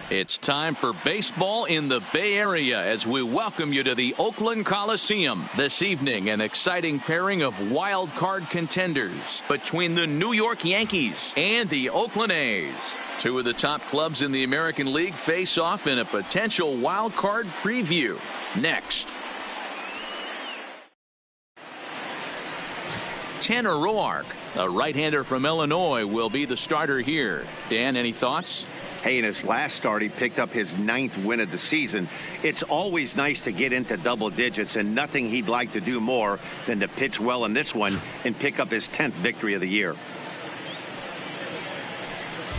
It's time for baseball in the Bay Area as we welcome you to the Oakland Coliseum. This evening, an exciting pairing of wild card contenders between the New York Yankees and the Oakland A's. Two of the top clubs in the American League face off in a potential wild card preview. Next. Tanner Roark, a right-hander from Illinois, will be the starter here. Dan, any thoughts? Hey, in his last start, he picked up his 9th win of the season. It's always nice to get into double digits, and nothing he'd like to do more than to pitch well in this one and pick up his 10th victory of the year.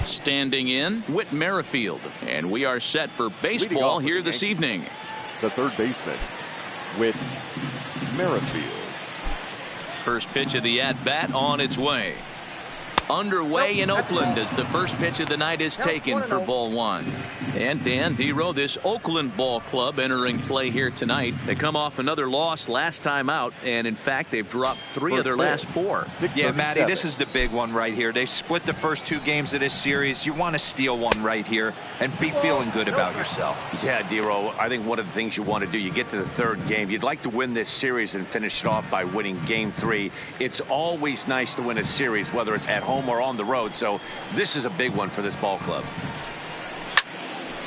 Standing in, Whit Merrifield, and we are set for baseball here this evening. The third baseman, Whit Merrifield. First pitch of the at-bat on its way. Underway in Oakland as the first pitch of the night is taken for ball one. And Dan Dero, this Oakland ball club entering play here tonight. They come off another loss last time out, and in fact they've dropped 3 of their last 4. Yeah, Matty, this is the big one right here. They've split the first 2 games of this series. You want to steal one right here and be feeling good about yourself. Yeah, Dero, I think one of the things you want to do, you get to the 3rd game, you'd like to win this series and finish it off by winning game 3. It's always nice to win a series, whether it's at home or on the road, so this is a big one for this ball club.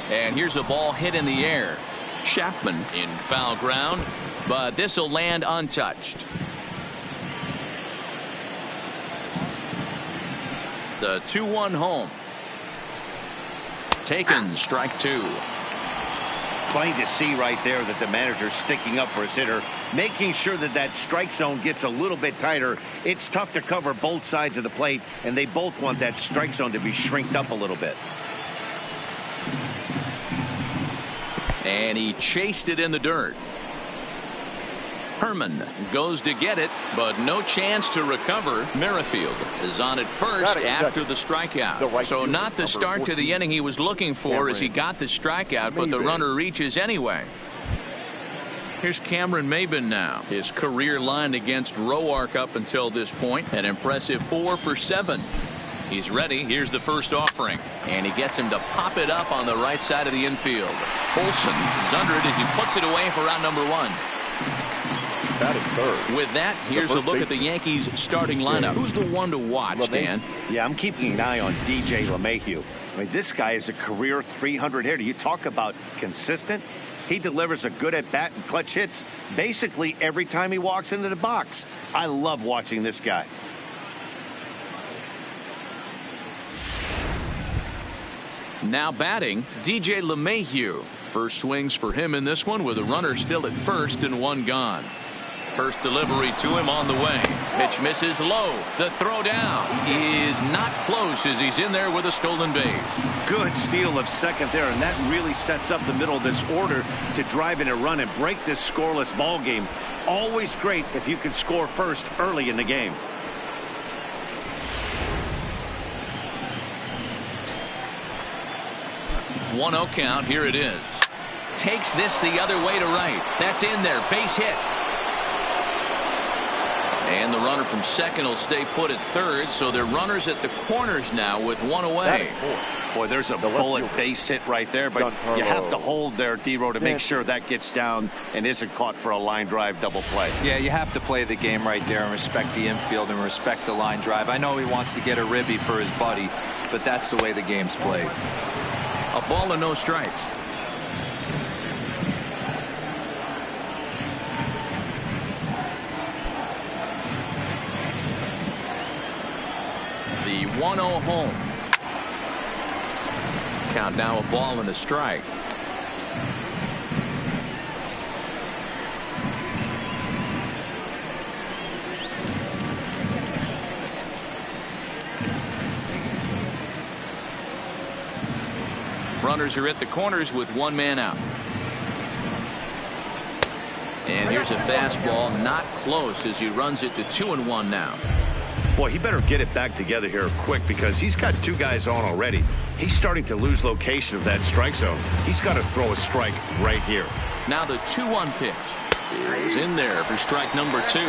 And here's a ball hit in the air. Chapman in foul ground, but this will land untouched. The 2-1 home. Taken, strike 2. Plain to see right there that the manager's sticking up for his hitter, making sure that that strike zone gets a little bit tighter. It's tough to cover both sides of the plate, and they both want that strike zone to be shrinked up a little bit. And he chased it in the dirt. Herman goes to get it, but no chance to recover. Merrifield is on at first after the strikeout. So not the start to the inning he was looking for as he got the strikeout, but the runner reaches anyway. Here's Cameron Maben now. His career line against Roark up until this point, an impressive 4 for 7. He's ready. Here's the first offering, and he gets him to pop it up on the right side of the infield. Olsen is under it as he puts it away for round number 1. That is third. With that, here's a look at the Yankees starting lineup. Who's the one to watch, Dan? Yeah, I'm keeping an eye on DJ LeMahieu. I mean, this guy is a career 300 hitter. You talk about consistent. He delivers a good at-bat and clutch hits basically every time he walks into the box. I love watching this guy. Now batting, DJ LeMahieu. First swings for him in this one with a runner still at first and 1 gone. First delivery to him on the way. Pitch misses low. The throw down is not close as he's in there with a stolen base. Good steal of second there, and that really sets up the middle of this order to drive in a run and break this scoreless ball game. Always great if you can score first early in the game. One 0 count. Here it is. Takes this the other way to right. That's in there. Base hit. And the runner from second will stay put at third, so they're runners at the corners now with 1 away. Boy, there's a bullet base hit right there, but you have to hold there, Dero, to make sure that gets down and isn't caught for a line drive double play. Yeah, you have to play the game right there and respect the infield and respect the line drive. I know he wants to get a ribby for his buddy, but that's the way the game's played. A ball and no strikes. The 1-0 home. Count now a ball and a strike. Runners are at the corners with 1 man out. And here's a fastball not close as he runs it to 2-1 now. Boy, he better get it back together here quick because he's got 2 guys on already. He's starting to lose location of that strike zone. He's got to throw a strike right here. Now the 2-1 pitch. is in there for strike number 2.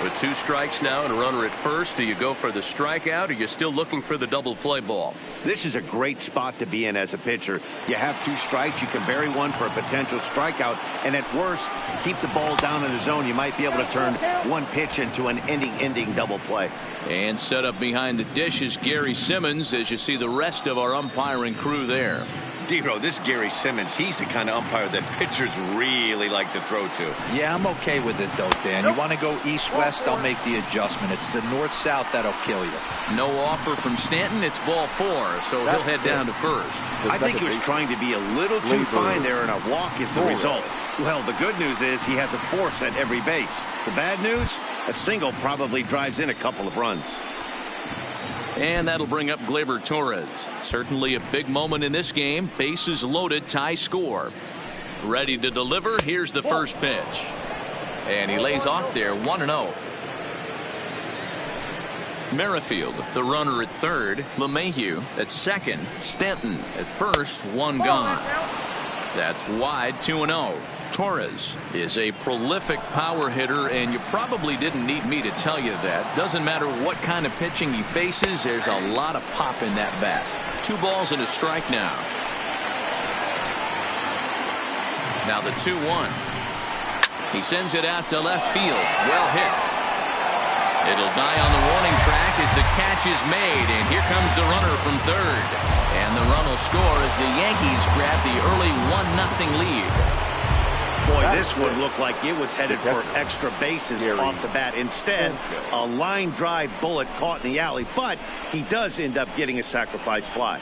With 2 strikes now and a runner at first, do you go for the strikeout, or you're still looking for the double play ball? This is a great spot to be in as a pitcher. You have 2 strikes, you can bury one for a potential strikeout, and at worst, keep the ball down in the zone. You might be able to turn one pitch into an ending double play. And set up behind the dish is Gary Simmons, as you see the rest of our umpiring crew there. D-Row, this Gary Simmons, he's the kind of umpire that pitchers really like to throw to. Yeah, I'm okay with it, though, Dan. You want to go east-west, I'll make the adjustment. It's the north-south that'll kill you. No offer from Stanton. It's ball 4, so he'll head down to first. I think he was trying to be a little too fine there, and a walk is the result. Well, the good news is he has a force at every base. The bad news? A single probably drives in a couple of runs. And that'll bring up Gleyber Torres. Certainly a big moment in this game. Bases loaded, tie score. Ready to deliver. Here's the first pitch. And he lays off there, 1-0. Merrifield, the runner at third. LeMahieu at second. Stanton at first, 1 gone. That's wide, 2-0. Torres is a prolific power hitter, and you probably didn't need me to tell you that. Doesn't matter what kind of pitching he faces, there's a lot of pop in that bat. 2 balls and a strike now. Now the 2-1. He sends it out to left field. Well hit. It'll die on the warning track as the catch is made, and here comes the runner from third. And the run will score as the Yankees grab the early 1-0 lead. Boy, this one looked like it was headed for extra bases off the bat. Instead, a line drive bullet caught in the alley, but he does end up getting a sacrifice fly.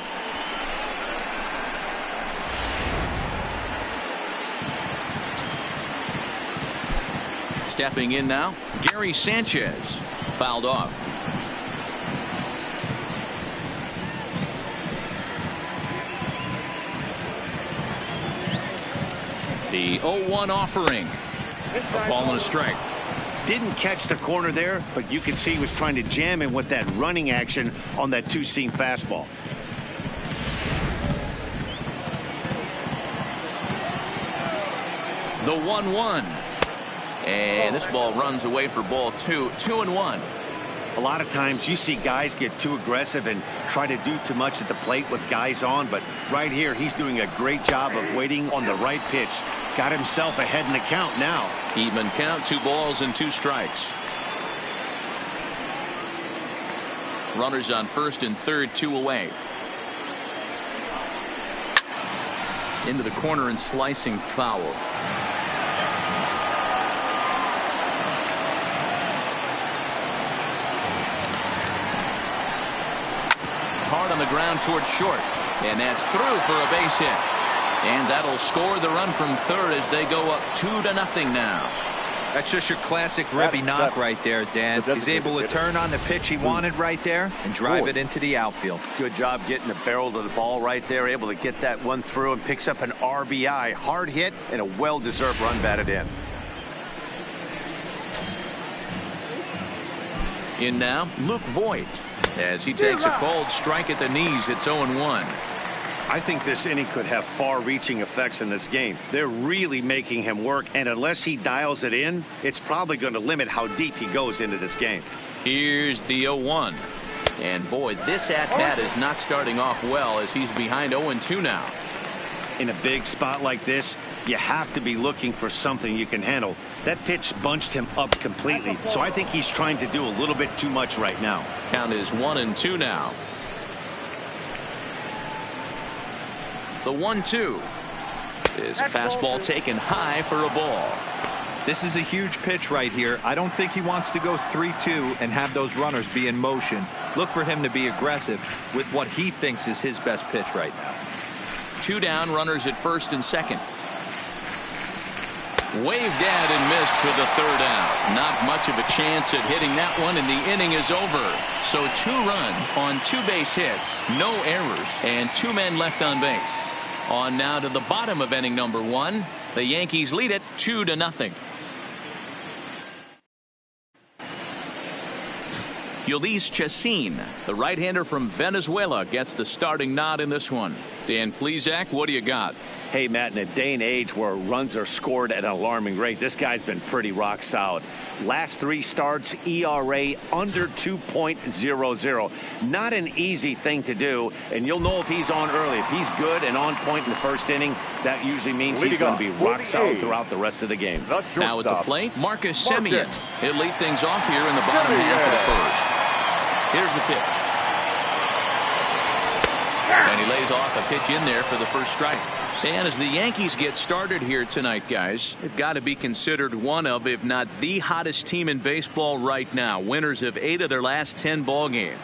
Stepping in now, Gary Sanchez. Fouled off. The 0-1 offering. A ball and a strike. Didn't catch the corner there, but you can see he was trying to jam him with that running action on that 2-seam fastball. The 1-1. And this ball runs away for ball 2. 2-1. A lot of times you see guys get too aggressive and try to do too much at the plate with guys on, but right here he's doing a great job of waiting on the right pitch. Got himself ahead in the count now. Even count, 2 balls and 2 strikes. Runners on first and third, 2 away. Into the corner and slicing foul. Hard on the ground towards short, and that's through for a base hit, and that'll score the run from third as they go up 2-0 now. That's just your classic ribby knock right there, Dan. He's able to turn on the pitch he wanted right there and drive it into the outfield. Good job getting the barrel to the ball right there, able to get that one through, and picks up an RBI. Hard hit and a well-deserved run batted in. In now, Luke Voigt, as he takes a cold strike at the knees. It's 0-1. I think this inning could have far-reaching effects in this game. They're really making him work, and unless he dials it in, it's probably going to limit how deep he goes into this game. Here's the 0-1. And boy, this at-bat is not starting off well as he's behind 0-2 now. In a big spot like this, you have to be looking for something you can handle. That pitch bunched him up completely, so I think he's trying to do a little bit too much right now. Count is 1-2 now. The 1-2 is a fastball taken high for a ball. This is a huge pitch right here. I don't think he wants to go 3-2 and have those runners be in motion. Look for him to be aggressive with what he thinks is his best pitch right now. 2 down, runners at first and second. Waved at and missed for the 3rd out. Not much of a chance at hitting that one, and the inning is over. So 2 runs on 2 base hits, no errors, and 2 men left on base. On now to the bottom of inning number 1. The Yankees lead it 2-0. Ulysses Chacín, the right-hander from Venezuela, gets the starting nod in this one. Dan Plesac, what do you got? Hey, Matt, in a day and age where runs are scored at an alarming rate, this guy's been pretty rock solid. Last 3 starts, ERA under 2.00. Not an easy thing to do, and you'll know if he's on early. If he's good and on point in the first inning, that usually means he's going to be rock solid throughout the rest of the game. Now at the plate, Marcus Semien. He'll lead things off here in the bottom half of the first. Here's the pitch. And he lays off a pitch in there for the first strike. And as the Yankees get started here tonight, guys, they've got to be considered one of, if not the hottest team in baseball right now. Winners of 8 of their last 10 ball games.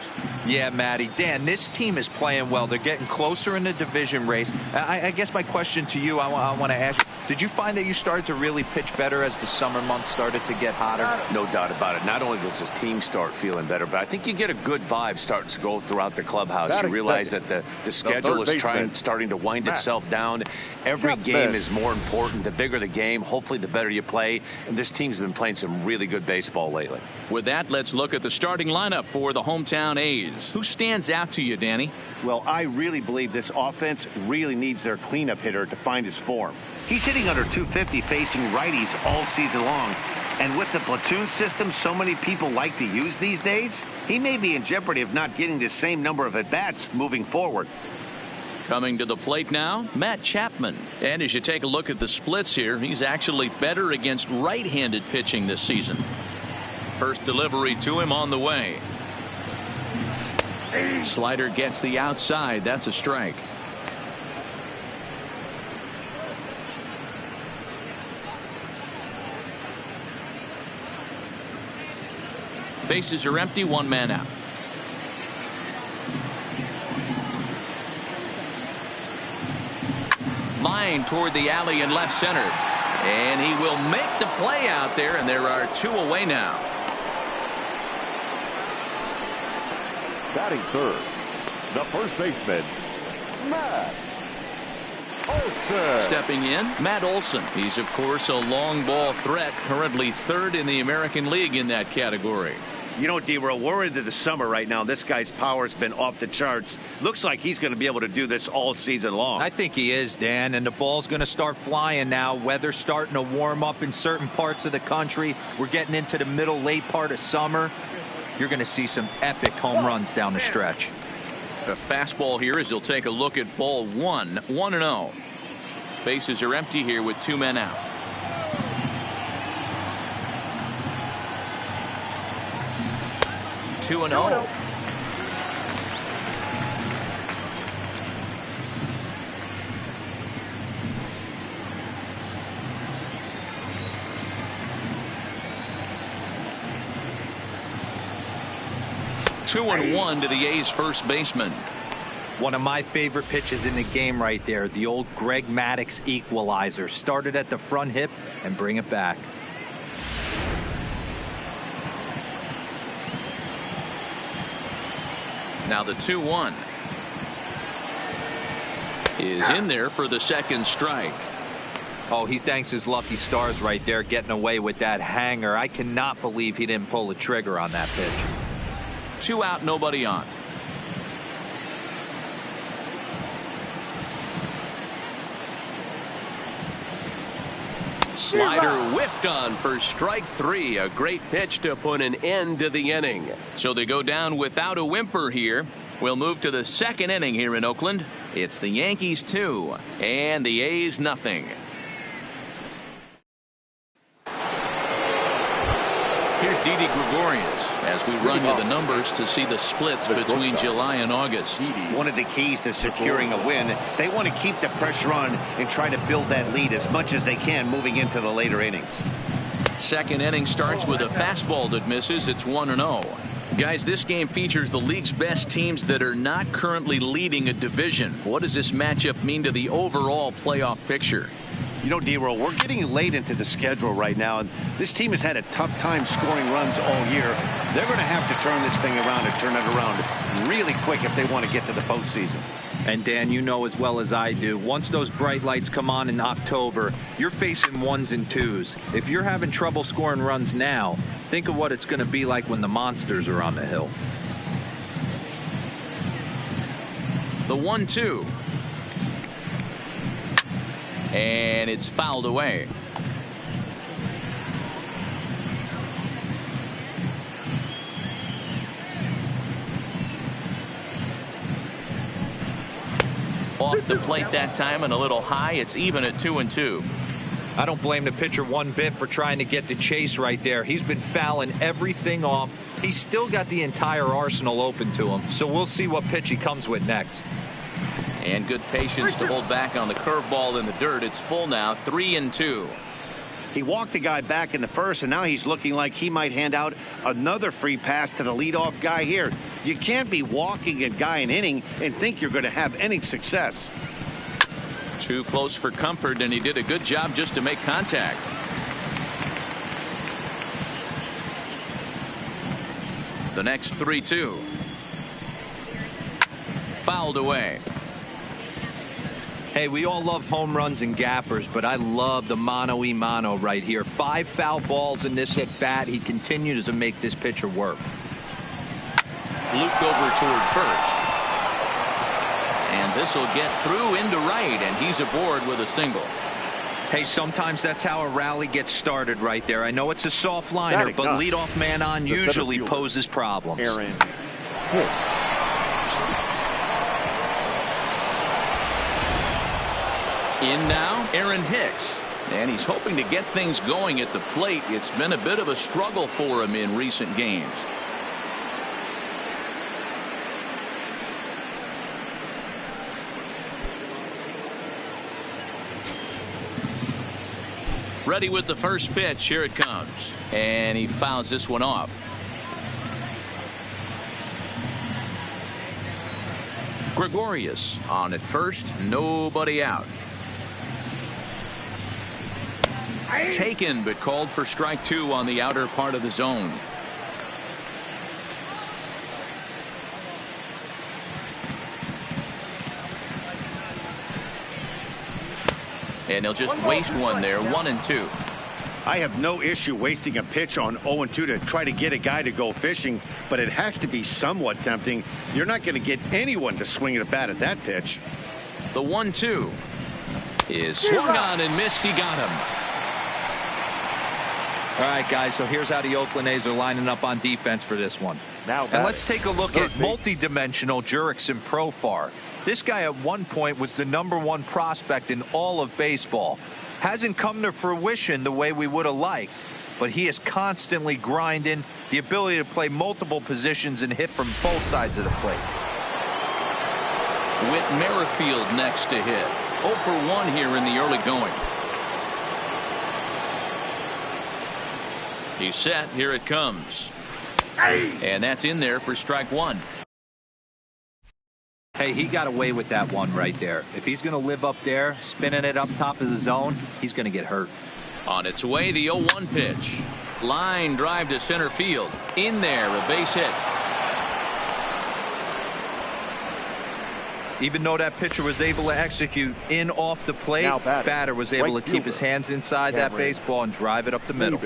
Yeah, Matty. Dan, this team is playing well. They're getting closer in the division race. I guess my question to you, I want to ask you, did you find that you started to really pitch better as the summer months started to get hotter? No doubt about it. Not only does the team start feeling better, but I think you get a good vibe starting to go throughout the clubhouse. You realize that the schedule is starting to wind itself down. Every game is more important. The bigger the game, hopefully the better you play. And this team's been playing some really good baseball lately. With that, let's look at the starting lineup for the hometown A's. Who stands out to you, Danny? Well, I really believe this offense really needs their cleanup hitter to find his form. He's hitting under 250 facing righties all season long. And with the platoon system so many people like to use these days, he may be in jeopardy of not getting the same number of at-bats moving forward. Coming to the plate now, Matt Chapman. And as you take a look at the splits here, he's actually better against right-handed pitching this season. First delivery to him on the way. Slider gets the outside. That's a strike. Bases are empty, 1 man out. Line toward the alley in left center. And he will make the play out there, and there are 2 away now. Batting third, the first baseman, Matt Olson. Stepping in, Matt Olson. He's, of course, a long ball threat, currently 3rd in the American League in that category. You know, D-Row, we're into the summer right now. This guy's power has been off the charts. Looks like he's going to be able to do this all season long. I think he is, Dan, and the ball's going to start flying now. Weather's starting to warm up in certain parts of the country. We're getting into the middle, late part of summer. You're going to see some epic home runs down the stretch. A fastball here as he'll take a look at ball 1, 1-0. Bases are empty here with 2 men out. Two and 0. Two and 1 to the A's first baseman. One of my favorite pitches in the game right there. The old Greg Maddux equalizer. Started at the front hip and bring it back. Now the 2-1 is in there for the second strike. Oh, he thanks his lucky stars right there, getting away with that hanger. I cannot believe he didn't pull the trigger on that pitch. 2 out, nobody on. Slider whiffed on for strike 3. A great pitch to put an end to the inning. So they go down without a whimper here. We'll move to the second inning here in Oakland. It's the Yankees 2 and the A's nothing. Here's Didi Gregorius as we run you the numbers to see the splits between July and August. One of the keys to securing a win, they want to keep the pressure on and try to build that lead as much as they can moving into the later innings. Second inning starts with a fastball that misses. It's 1-0. Guys, this game features the league's best teams that are not currently leading a division. What does this matchup mean to the overall playoff picture? You know, D-Roll, we're getting late into the schedule right now, and this team has had a tough time scoring runs all year. They're going to have to turn this thing around and turn it around really quick if they want to get to the postseason. And Dan, you know as well as I do, once those bright lights come on in October, you're facing 1s and 2s. If you're having trouble scoring runs now, think of what it's going to be like when the monsters are on the hill. The 1-2. And it's fouled away. Off the plate that time and a little high. It's even at 2-2. I don't blame the pitcher one bit for trying to get the chase right there. He's been fouling everything off. He's still got the entire arsenal open to him. So we'll see what pitch he comes with next. And good patience to hold back on the curveball in the dirt. It's full now, 3-2. He walked the guy back in the first, and now he's looking like he might hand out another free pass to the leadoff guy here. You can't be walking a guy an inning and think you're going to have any success. Too close for comfort, and he did a good job just to make contact. The next 3-2. Fouled away. Hey, we all love home runs and gappers, but I love the mano-a-mano right here. 5 foul balls in this at bat. He continues to make this pitcher work. Looped over toward first. And this will get through into right, and he's aboard with a single. Hey, sometimes that's how a rally gets started right there. I know it's a soft liner, but leadoff man on usually poses problems. Aaron. In now, Aaron Hicks. And he's hoping to get things going at the plate. It's been a bit of a struggle for him in recent games. Ready with the first pitch. Here it comes. And he fouls this one off. Gregorius on at first. Nobody out. Taken, but called for strike 2 on the outer part of the zone. And he'll just waste one there. 1-2. I have no issue wasting a pitch on 0-2 to try to get a guy to go fishing, but it has to be somewhat tempting. You're not going to get anyone to swing at a bat at that pitch. The 1-2 is swung on and missed. He got him. All right, guys, so here's how the Oakland A's are lining up on defense for this one. And let's take a look at multi-dimensional Jurickson Profar. This guy at one point was the #1 prospect in all of baseball. Hasn't come to fruition the way we would have liked, but he is constantly grinding, the ability to play multiple positions and hit from both sides of the plate. Whit Merrifield next to hit. 0 for 1 here in the early going. He's set. Here it comes. And that's in there for strike 1. Hey, he got away with that one right there. If he's going to live up there, spinning it up top of the zone, he's going to get hurt. On its way, the 0-1 pitch. Line drive to center field. In there, a base hit. Even though that pitcher was able to execute in off the plate, batter was able to keep his hands inside that baseball and drive it up the middle.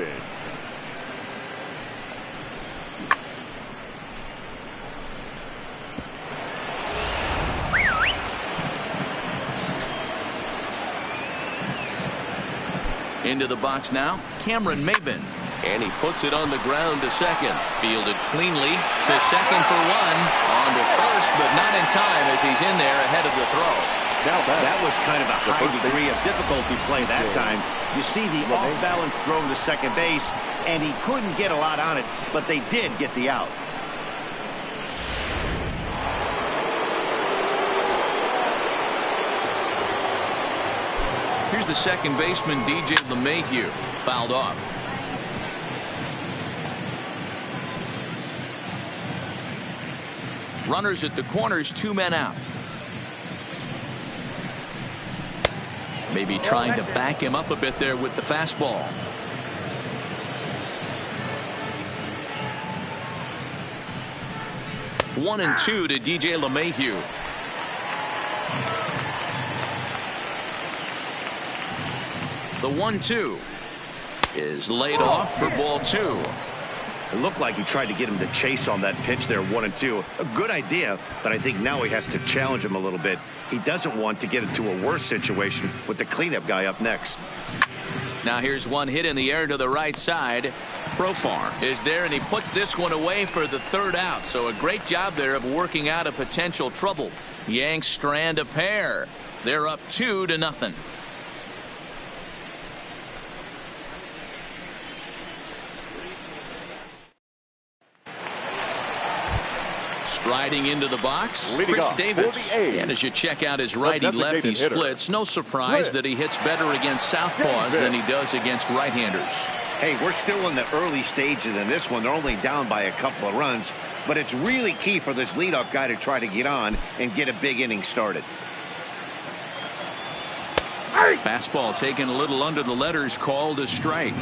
Into the box now, Cameron Maybin. And he puts it on the ground to second. Fielded cleanly to second for 1. On to first, but not in time as he's in there ahead of the throw. That was kind of a high degree of difficulty play that time. You see the off-balance throw to second base, and he couldn't get a lot on it, but they did get the out. Here's the second baseman, DJ LeMahieu, fouled off. Runners at the corners, 2 men out. Maybe trying to back him up a bit there with the fastball. One and 2 to DJ LeMahieu. The 1-2 is laid off for ball 2. It looked like he tried to get him to chase on that pitch there, 1-2. A good idea, but I think now he has to challenge him a little bit. He doesn't want to get into a worse situation with the cleanup guy up next. Now here's one hit in the air to the right side. Profar is there, and he puts this one away for the third out. So a great job there of working out a potential trouble. Yanks strand a pair. They're up 2-0. Striding into the box, Chris Davis. And as you check out his righty-lefty splits, no surprise that he hits better against southpaws than he does against right-handers. Hey, we're still in the early stages in this one. They're only down by a couple of runs, but it's really key for this leadoff guy to try to get on and get a big inning started. Fastball taken a little under the letters, called a strike.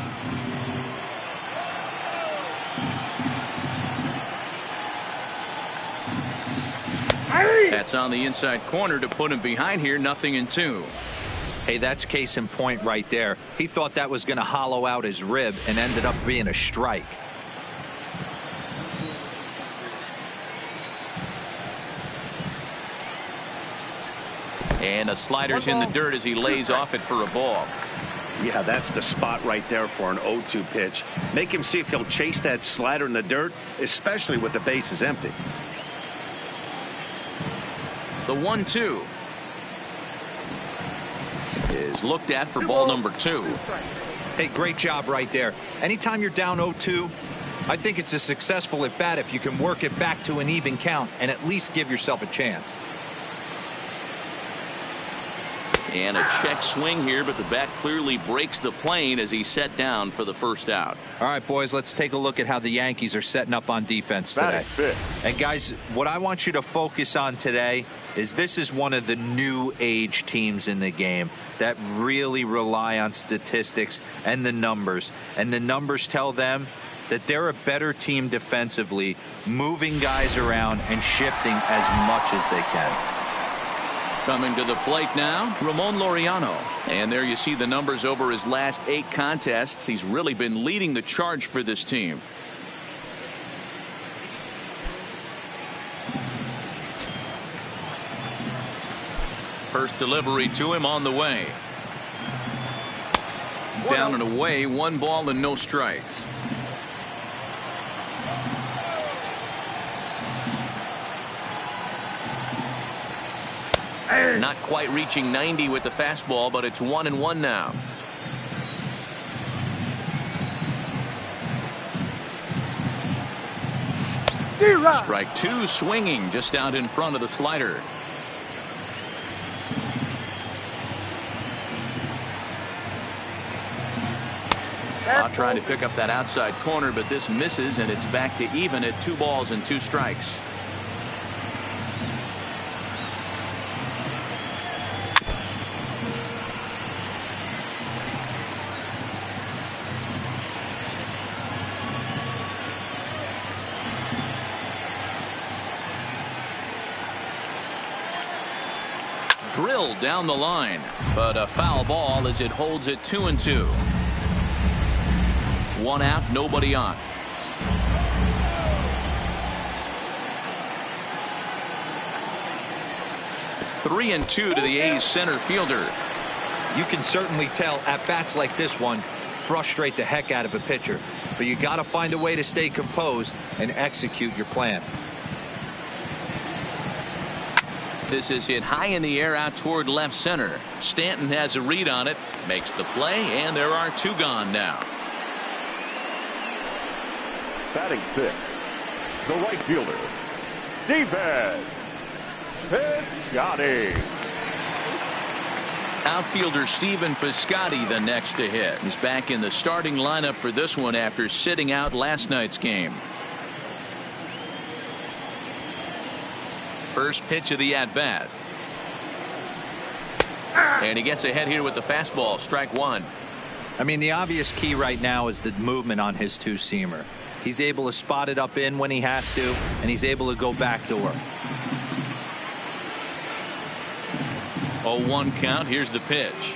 That's on the inside corner to put him behind here. 0-2. Hey, that's case in point right there. He thought that was going to hollow out his rib and ended up being a strike. And a slider's in the dirt as he lays off it for a ball. Yeah, that's the spot right there for an 0-2 pitch. Make him see if he'll chase that slider in the dirt, especially with the bases empty. The 1-2 is looked at for ball number 2. Hey, great job right there. Anytime you're down 0-2, I think it's a successful at bat if you can work it back to an even count and at least give yourself a chance. And a check swing here, but the bat clearly breaks the plane as he's set down for the first out. All right, boys, let's take a look at how the Yankees are setting up on defense today. And guys, what I want you to focus on today is this is one of the new age teams in the game that really rely on statistics and the numbers. And the numbers tell them that they're a better team defensively, moving guys around and shifting as much as they can. Coming to the plate now, Ramon Laureano. And there you see the numbers over his last 8 contests. He's really been leading the charge for this team. First delivery to him on the way. Down and away, 1 ball and no strikes. Not quite reaching 90 with the fastball, but it's 1-1 now. Strike 2 swinging just out in front of the slider. Trying to pick up that outside corner, but this misses, and it's back to even at 2 balls and 2 strikes. Drilled down the line, but a foul ball as it holds it 2-2. 1 out, nobody on. Three and 2 to the A's center fielder. You can certainly tell at bats like this one frustrate the heck out of a pitcher, but you got to find a way to stay composed and execute your plan. This is hit high in the air out toward left center. Stanton has a read on it, makes the play, and there are 2 gone now. Batting 6, the right fielder, Steven Piscotty. Outfielder Steven Piscotty the next to hit. He's back in the starting lineup for this one after sitting out last night's game. First pitch of the at-bat. And he gets ahead here with the fastball. Strike 1. I mean, the obvious key right now is the movement on his 2-seamer. He's able to spot it up in when he has to, and he's able to go backdoor. 0-1 count. Here's the pitch.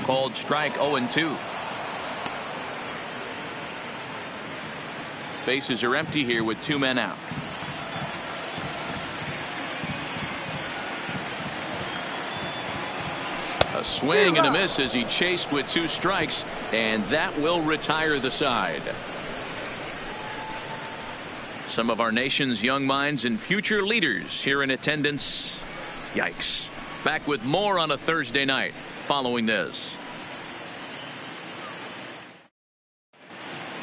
Called strike 0-2. Bases are empty here with 2 men out. A swing and a miss as he chased with 2 strikes, and that will retire the side. Some of our nation's young minds and future leaders here in attendance. Yikes. Back with more on a Thursday night following this.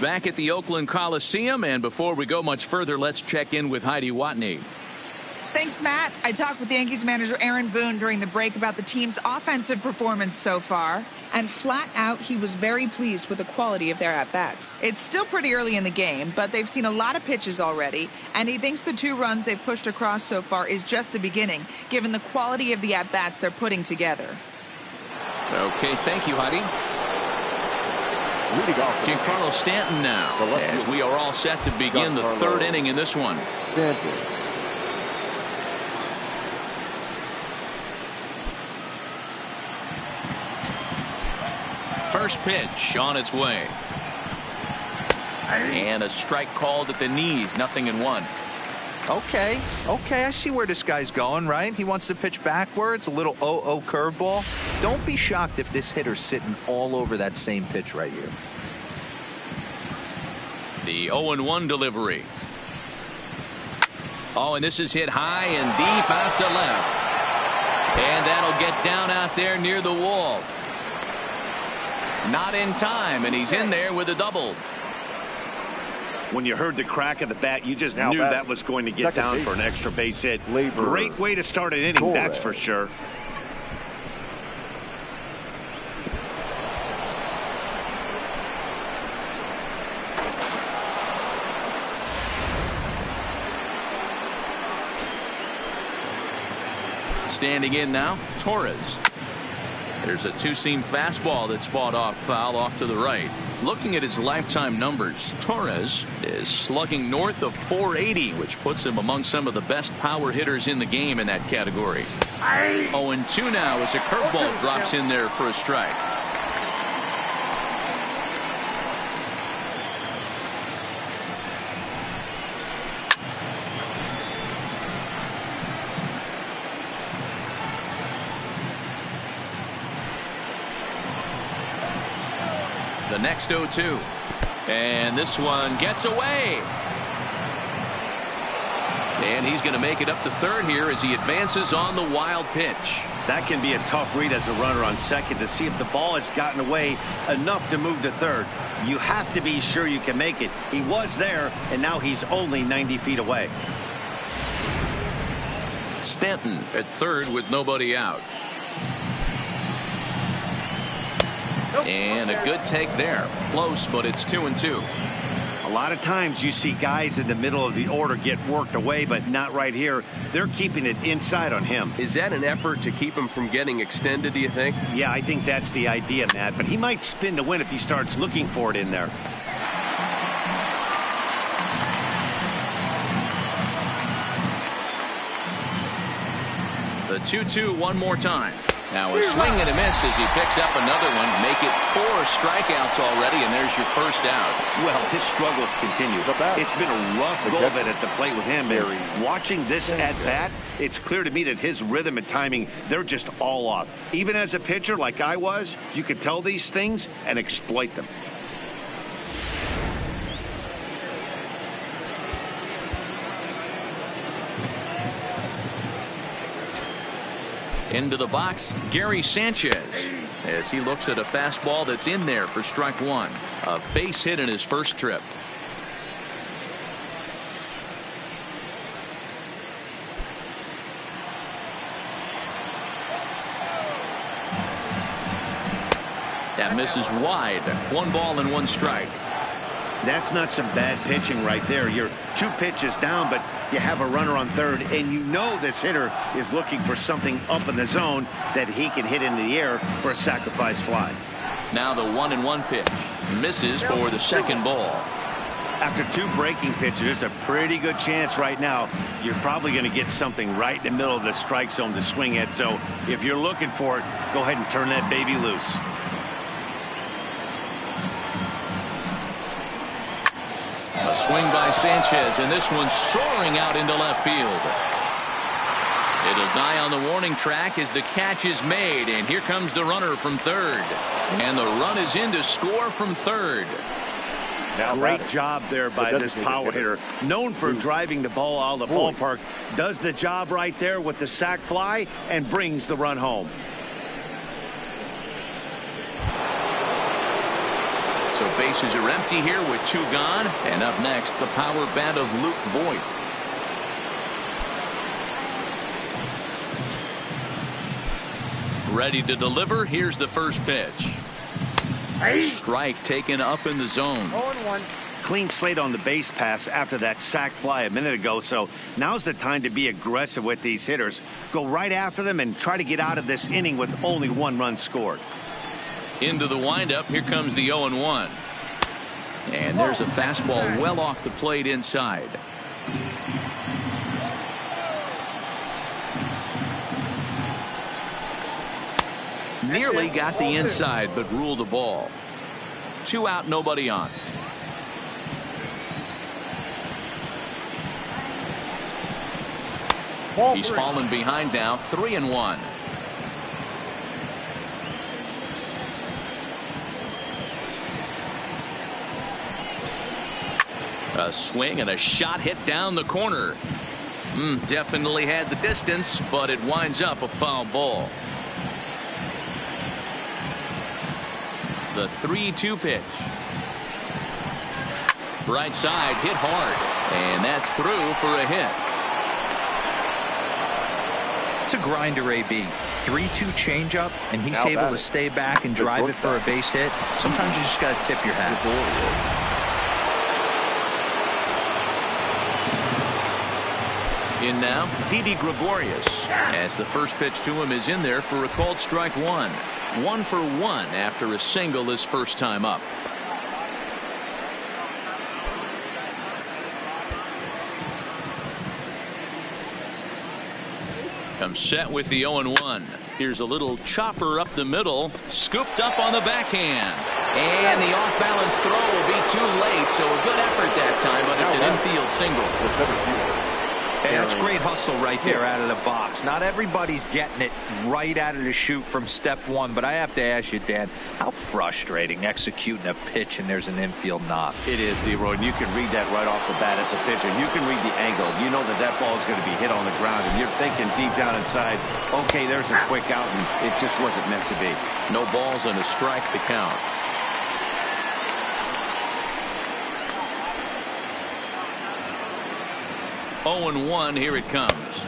Back at the Oakland Coliseum, and before we go much further, let's check in with Heidi Watney. Thanks, Matt. I talked with Yankees manager Aaron Boone during the break about the team's offensive performance so far, and flat out, he was very pleased with the quality of their at-bats. It's still pretty early in the game, but they've seen a lot of pitches already, and he thinks the 2 runs they've pushed across so far is just the beginning, given the quality of the at-bats they're putting together. Okay, thank you, Heidi. Giancarlo Stanton now, as we are all set to begin the 3rd inning in this one. First pitch on its way. And a strike called at the knees. 0-1. Okay, I see where this guy's going, right? He wants to pitch backwards, a little 0-0 curveball. Don't be shocked if this hitter's sitting all over that same pitch right here. The 0-1 delivery. Oh, and this is hit high and deep out to left. And that'll get down out there near the wall. Not in time, and he's in there with a double. When you heard the crack of the bat, you just knew that was going to get down for an extra base hit. Great way to start an inning, that's for sure. Standing in now, Torres. There's a 2-seam fastball that's fought off foul off to the right. Looking at his lifetime numbers, Torres is slugging north of .480, which puts him among some of the best power hitters in the game in that category. 0-2 now as a curveball drops in there for a strike. The next 0-2. And this one gets away. And he's going to make it up to 3rd here as he advances on the wild pitch. That can be a tough read as a runner on second to see if the ball has gotten away enough to move to 3rd. You have to be sure you can make it. He was there, and now he's only 90 feet away. Stanton at 3rd with nobody out. And a good take there. Close, but it's 2-2. A lot of times you see guys in the middle of the order get worked away, but not right here. They're keeping it inside on him. Is that an effort to keep him from getting extended, do you think? Yeah, I think that's the idea, Matt. But he might spin to win if he starts looking for it in there. The 2-2 one more time. Now a swing and a miss as he picks up another one. Make it 4 strikeouts already, and there's your first out. Well, his struggles continue. It's been a rough go of it at the plate with him. And watching this at-bat, it's clear to me that his rhythm and timing, they're just all off. Even as a pitcher like I was, you could tell these things and exploit them. Into the box, Gary Sanchez, as he looks at a fastball that's in there for strike 1. A base hit in his first trip. That misses wide. 1 ball and 1 strike. That's not some bad pitching right there. You're 2 pitches down, but you have a runner on 3rd, and you know this hitter is looking for something up in the zone that he can hit into the air for a sacrifice fly. Now the 1-1 pitch. Misses for the 2nd ball. After 2 breaking pitches, there's a pretty good chance right now you're probably going to get something right in the middle of the strike zone to swing at. So if you're looking for it, go ahead and turn that baby loose. A swing by Sanchez, and this one's soaring out into left field. It'll die on the warning track as the catch is made, and here comes the runner from third. And the run is in to score from third. Great job there by this power hitter. Known for driving the ball out of the ballpark. Does the job right there with the sac fly and brings the run home. So bases are empty here with 2 gone. And up next, the power bat of Luke Voigt. Ready to deliver. Here's the first pitch. Strike taken up in the zone. 0-1. Clean slate on the base pass after that sac fly a minute ago. So now's the time to be aggressive with these hitters. Go right after them and try to get out of this inning with only 1 run scored. Into the windup. Here comes the 0-1. And there's a fastball well off the plate inside. Nearly got the inside, but ruled the ball. 2 out, nobody on. He's fallen behind now, 3-1. A swing and a shot hit down the corner. Definitely had the distance, but it winds up a foul ball. The 3-2 pitch. Right side hit hard, and that's through for a hit. It's a grinder, AB. 3-2 changeup, and he's able to stay back and drive it for a base hit. Sometimes you just got to tip your hat. In now, Didi Gregorius, as the first pitch to him is in there for a called strike 1. 1 for 1 after a single his first time up. Comes set with the 0-1. Here's a little chopper up the middle, scooped up on the backhand. And the off-balance throw will be too late, so a good effort that time, but it's an infield single. Hey, that's great hustle right there out of the box. Not everybody's getting it right out of the chute from step 1, but I have to ask you, Dan, how frustrating executing a pitch and there's an infield knock. It is, Leroy, and you can read that right off the bat as a pitcher. You can read the angle. You know that ball is going to be hit on the ground, and you're thinking deep down inside, okay, there's a quick out, and it just wasn't meant to be. No balls and a strike to count. Oh and 1, here it comes.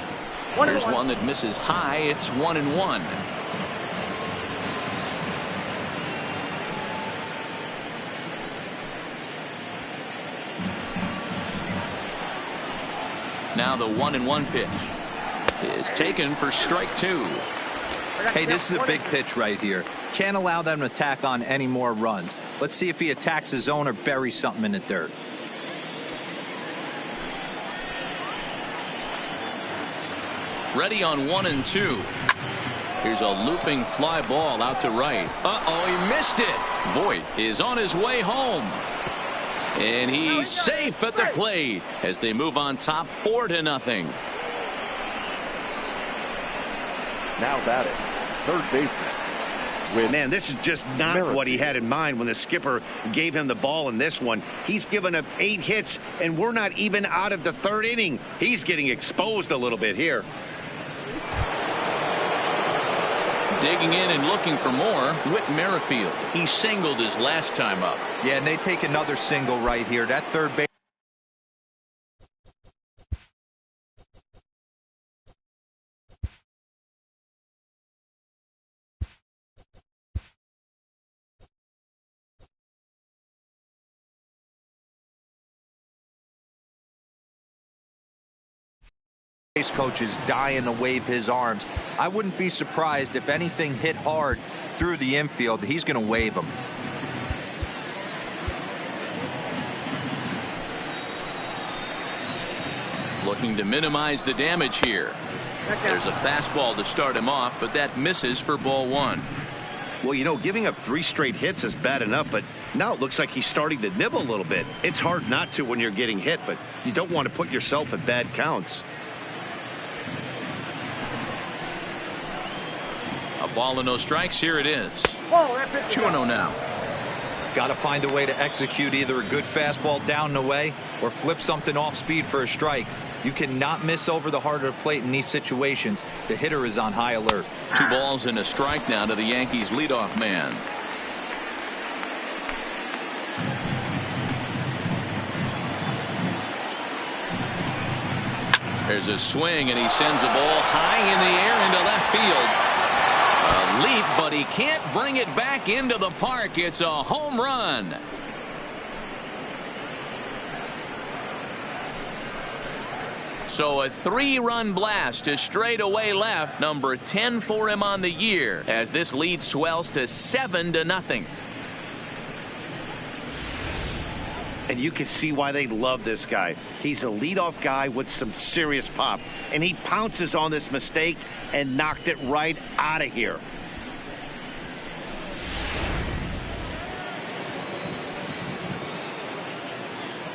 There's one that misses high. It's 1-1. Now the 1-1 pitch is taken for strike 2. Hey, this is a big pitch right here. Can't allow them to tack on any more runs. Let's see if he attacks his zone or buries something in the dirt. Ready on 1 and 2. Here's a looping fly ball out to right. He missed it. Voigt is on his way home. And he's safe at the plate as they move on top 4-0. Now batting, third baseman. Man, this is just not what he had in mind when the skipper gave him the ball in this one. He's given up 8 hits, and we're not even out of the 3rd inning. He's getting exposed a little bit here. Digging in and looking for more, Whit Merrifield. He singled his last time up. Yeah, and they take another single right here. That third base. Coach is dying to wave his arms. I wouldn't be surprised if anything hit hard through the infield. He's going to wave them. Looking to minimize the damage here. There's a fastball to start him off, but that misses for ball 1. Well, you know, giving up 3 straight hits is bad enough, but now it looks like he's starting to nibble a little bit. It's hard not to when you're getting hit, but you don't want to put yourself at bad counts. A ball and no strikes. Here it is. 2-0 now. Got to find a way to execute either a good fastball down and away or flip something off speed for a strike. You cannot miss over the heart of the plate in these situations. The hitter is on high alert. 2 balls and a strike now to the Yankees leadoff man. There's a swing, and he sends a ball high in the air into left field. A leap, but he can't bring it back into the park. It's a home run. So a 3-run blast to straightaway left, number 10 for him on the year, as this lead swells to 7-0. And you can see why they love this guy. He's a leadoff guy with some serious pop, and he pounces on this mistake and knocked it right out of here.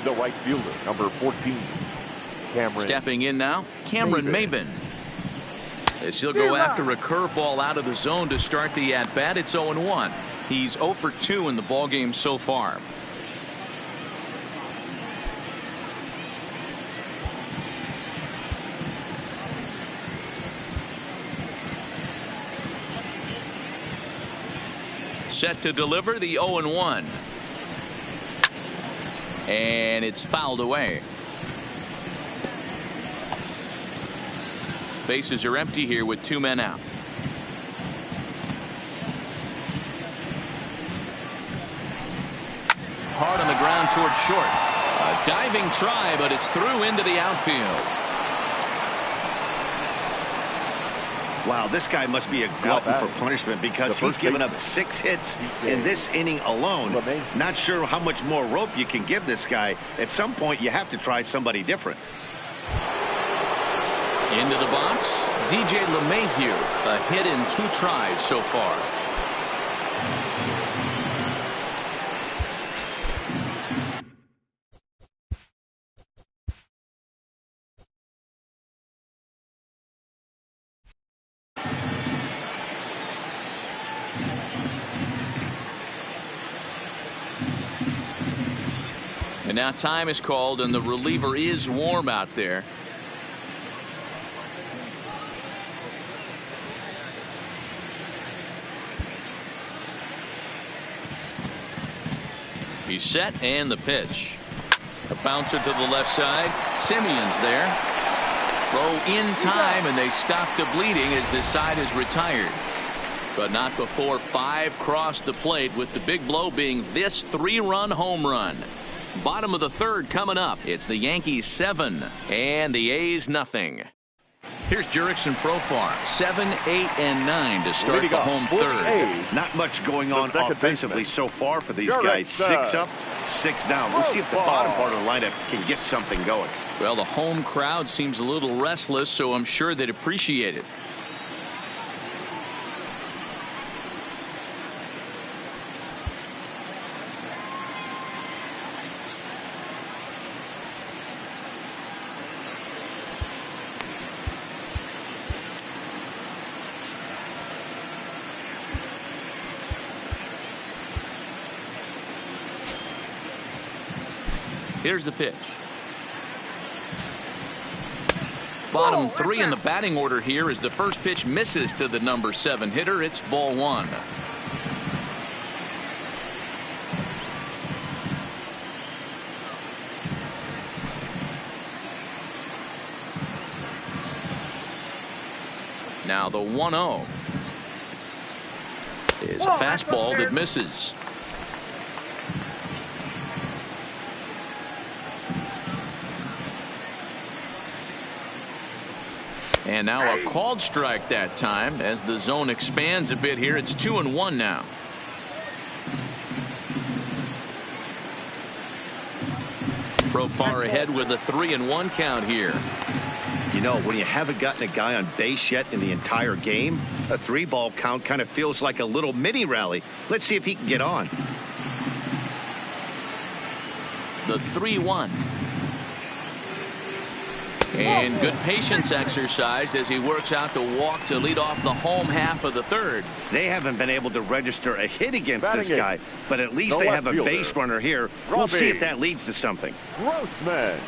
The right fielder, number 14. Stepping in now, Cameron Maben. As he'll go after a curveball out of the zone to start the at-bat. It's 0-1. He's 0 for 2 in the ballgame so far. Set to deliver the 0-1. And it's fouled away. Bases are empty here with 2 men out. Hard on the ground towards short. A diving try, but it's through into the outfield. Wow, this guy must be a glutton for punishment because he's given up 6 hits in this inning alone. Not sure how much more rope you can give this guy. At some point, you have to try somebody different. Into the box, DJ LeMahieu, a hit in 2 tries so far. And now time is called, and the reliever is warm out there. He's set, and the pitch. A bouncer to the left side. Simeon's there. Throw in time, and they stop the bleeding as this side is retired. But not before 5 cross the plate, with the big blow being this 3-run home run. Bottom of the 3rd coming up. It's the Yankees 7 and the A's nothing. Here's Jurickson Profar, 7, 8, and 9 to start the home 3rd. Not much going on offensively so far for these guys. 6 up, 6 down. We'll see if the bottom part of the lineup can get something going. Well, the home crowd seems a little restless, so I'm sure they'd appreciate it. Here's the pitch. Bottom 3 in the batting order here as the first pitch misses to the number 7 hitter. It's ball 1. Now the 1-0 is a fastball that misses. And now a called strike that time as the zone expands a bit here. It's 2-1 now. Profar ahead with a 3-1 count here. You know, when you haven't gotten a guy on base yet in the entire game, a 3-ball count kind of feels like a little mini rally. Let's see if he can get on. The 3-1. And good patience exercised as he works out the walk to lead off the home half of the third. They haven't been able to register a hit against this guy, but at least they have a base runner here. We'll see if that leads to something. Grossman.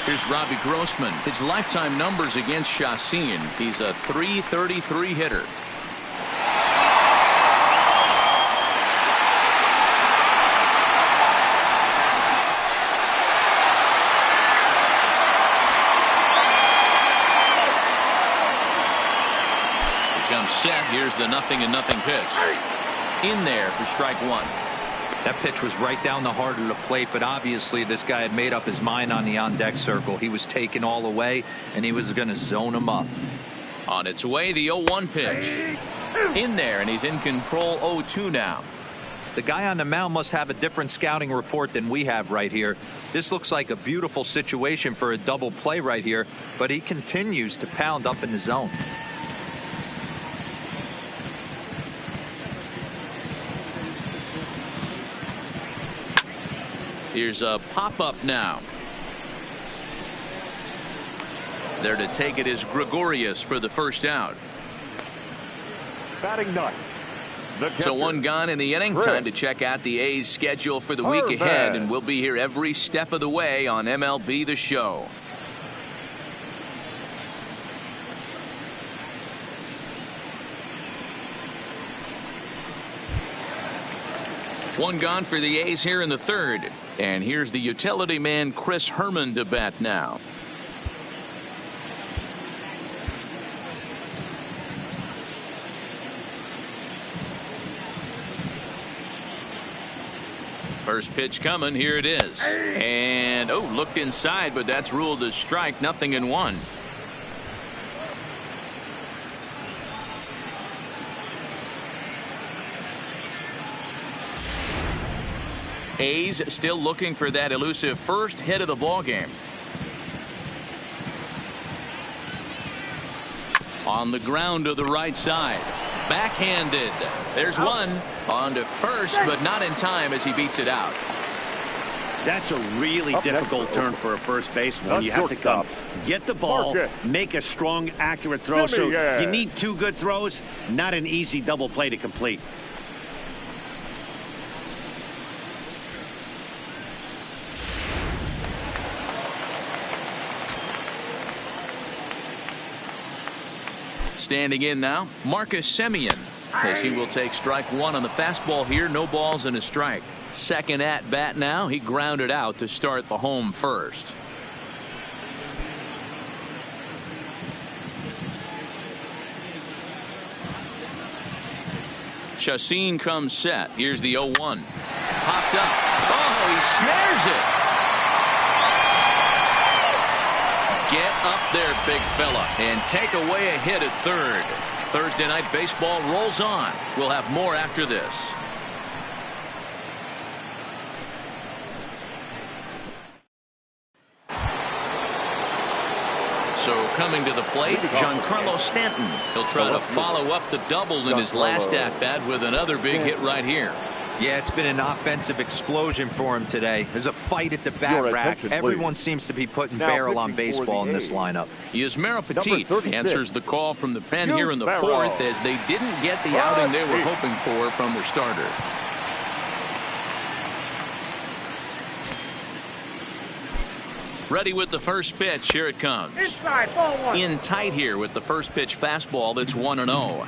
Here's Robbie Grossman. His lifetime numbers against Chacin. He's a .333 hitter. Set. Here's the 0-0 pitch. In there for strike one. That pitch was right down the heart of the plate, but obviously this guy had made up his mind on the on-deck circle. He was taken all the way, and he was going to zone him up. On its way, the 0-1 pitch. In there, and he's in control 0-2 now. The guy on the mound must have a different scouting report than we have right here. This looks like a beautiful situation for a double play right here, but he continues to pound up in the zone. Here's a pop-up now. There to take it is Gregorius for the first out. Batting ninth. So one gone in the inning. Time to check out the A's schedule for the week ahead, and we'll be here every step of the way on MLB The Show. One gone for the A's here in the third. And here's the utility man Chris Herman to bat now. First pitch coming. Here it is. And looked inside, but that's ruled a strike. 0-1. A's still looking for that elusive first hit of the ball game. On the ground to the right side. Backhanded. There's one. On to first, but not in time as he beats it out. That's a really difficult turn for a first baseman. You have to come, get the ball, make a strong, accurate throw. So you need 2 good throws, not an easy double play to complete. Standing in now, Marcus Semien, as he will take strike one on the fastball here. No balls and a strike. Second at bat now. He grounded out to start the home first. Chacin comes set. Here's the 0-1. Popped up. Oh, he snares it. Get up there, big fella, and take away a hit at third. Thursday Night Baseball rolls on. We'll have more after this. So coming to the plate, Giancarlo Stanton. He'll try to follow up the double in his last at-bat with another big hit right here. Yeah, it's been an offensive explosion for him today. There's a fight at the bat rack. Everyone seems to be putting barrel on baseball in this lineup. Yasmero Petit answers the call from the pen here in the fourth, as they didn't get the outing they were hoping for from their starter. Ready with the first pitch. Here it comes. Inside, ball one. In tight here with the first pitch fastball that's 1-0.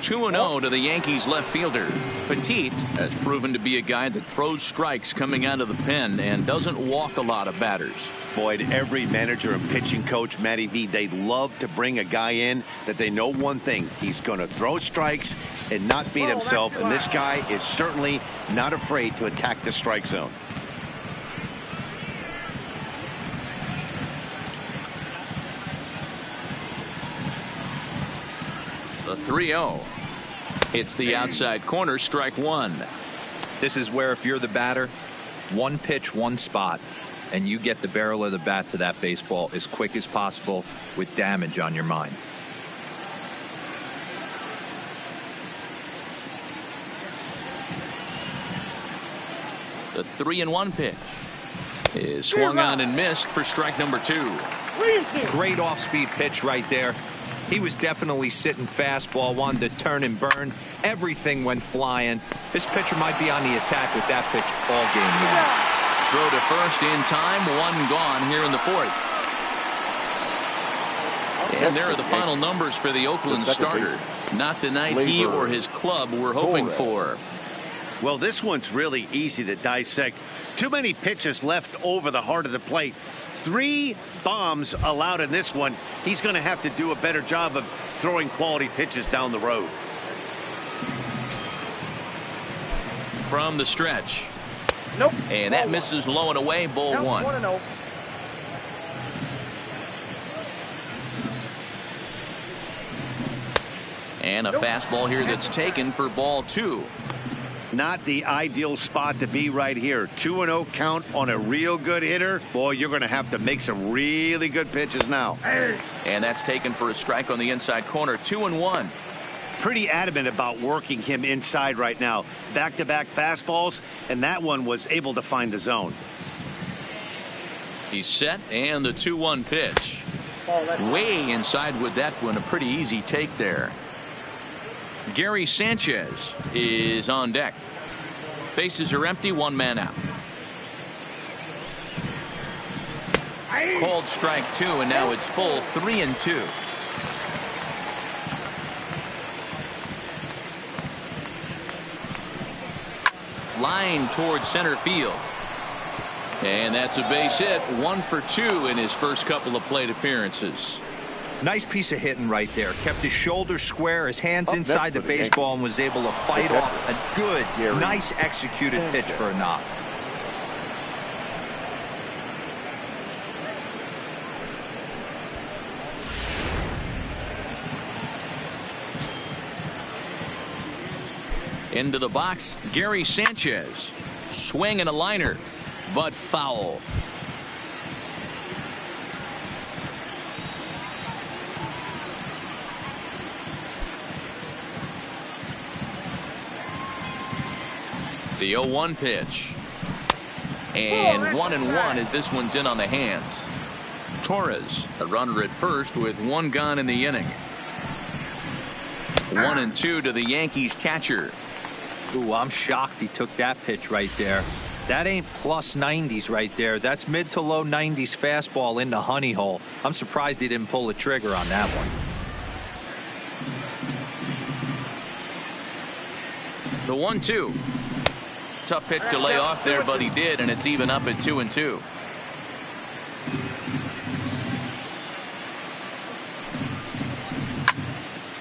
2-0 to the Yankees left fielder. Petit has proven to be a guy that throws strikes coming out of the pen and doesn't walk a lot of batters. Boyd, every manager and pitching coach, Matty V, they love to bring a guy in that they know one thing. He's going to throw strikes and not beat himself, and this guy is certainly not afraid to attack the strike zone. The 3-0. It's the outside corner, strike one. This is where if you're the batter, one pitch, one spot, and you get the barrel of the bat to that baseball as quick as possible with damage on your mind. The 3-1 pitch is swung on and missed for strike number 2. Great off-speed pitch right there. He was definitely sitting fastball, wanted to turn and burn. Everything went flying. This pitcher might be on the attack with that pitch all game long. Throw to first in time, one gone here in the 4th. And there are the final numbers for the Oakland starter. Not the night he or his club were hoping for. Well, this one's really easy to dissect. Too many pitches left over the heart of the plate. 3 bombs allowed in this one. He's going to have to do a better job of throwing quality pitches down the road. From the stretch. Nope. And that misses low and away, ball 1. 1-0. And a fastball here that's taken for ball 2. Not the ideal spot to be right here. 2-0 count on a real good hitter. Boy, you're going to have to make some really good pitches now. And that's taken for a strike on the inside corner. 2-1. Pretty adamant about working him inside right now. Back-to-back fastballs, and that one was able to find the zone. He's set, and the 2-1 pitch. Way inside with that one. A pretty easy take there. Gary Sanchez is on deck. Bases are empty, 1 man out. Called strike 2, and now it's full 3-2. Line towards center field. And that's a base hit. 1 for 2 in his first couple of plate appearances. Nice piece of hitting right there. Kept his shoulders square, his hands inside the baseball, and was able to fight off a good, nice executed pitch for a knock. Into the box, Gary Sanchez. Swing and a liner, but foul. The 0-1 pitch. And 1-1 as this one's in on the hands. Torres, a runner at first with 1 gone in the inning. 1-2 to the Yankees catcher. Ooh, I'm shocked he took that pitch right there. That ain't plus 90s right there. That's mid to low 90s fastball in the honey hole. I'm surprised he didn't pull the trigger on that one. The 1-2. Tough pitch to lay off there, but he did, and it's even up at 2-2.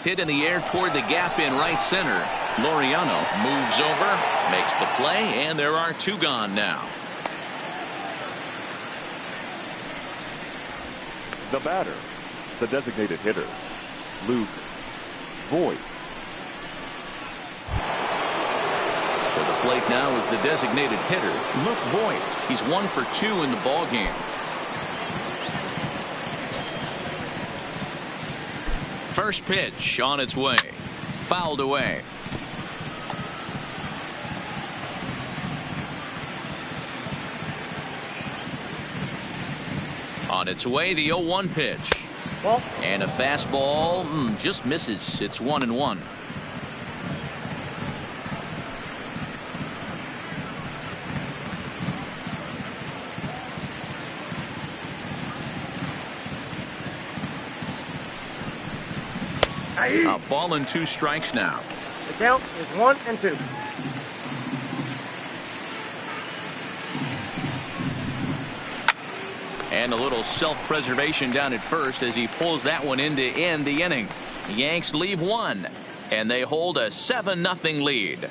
Hit in the air toward the gap in right center. Laureano moves over, makes the play, and there are 2 gone now. The batter, the designated hitter, Luke Voigt. For the plate now is the designated hitter, Luke Voigt. He's 1 for 2 in the ball game. First pitch on its way. Fouled away. On its way, the 0-1 pitch. And a fastball just misses. It's 1-1. A ball and 2 strikes now. The count is 1-2. And a little self-preservation down at first as he pulls that one in to end the inning. The Yanks leave 1, and they hold a 7-0 lead.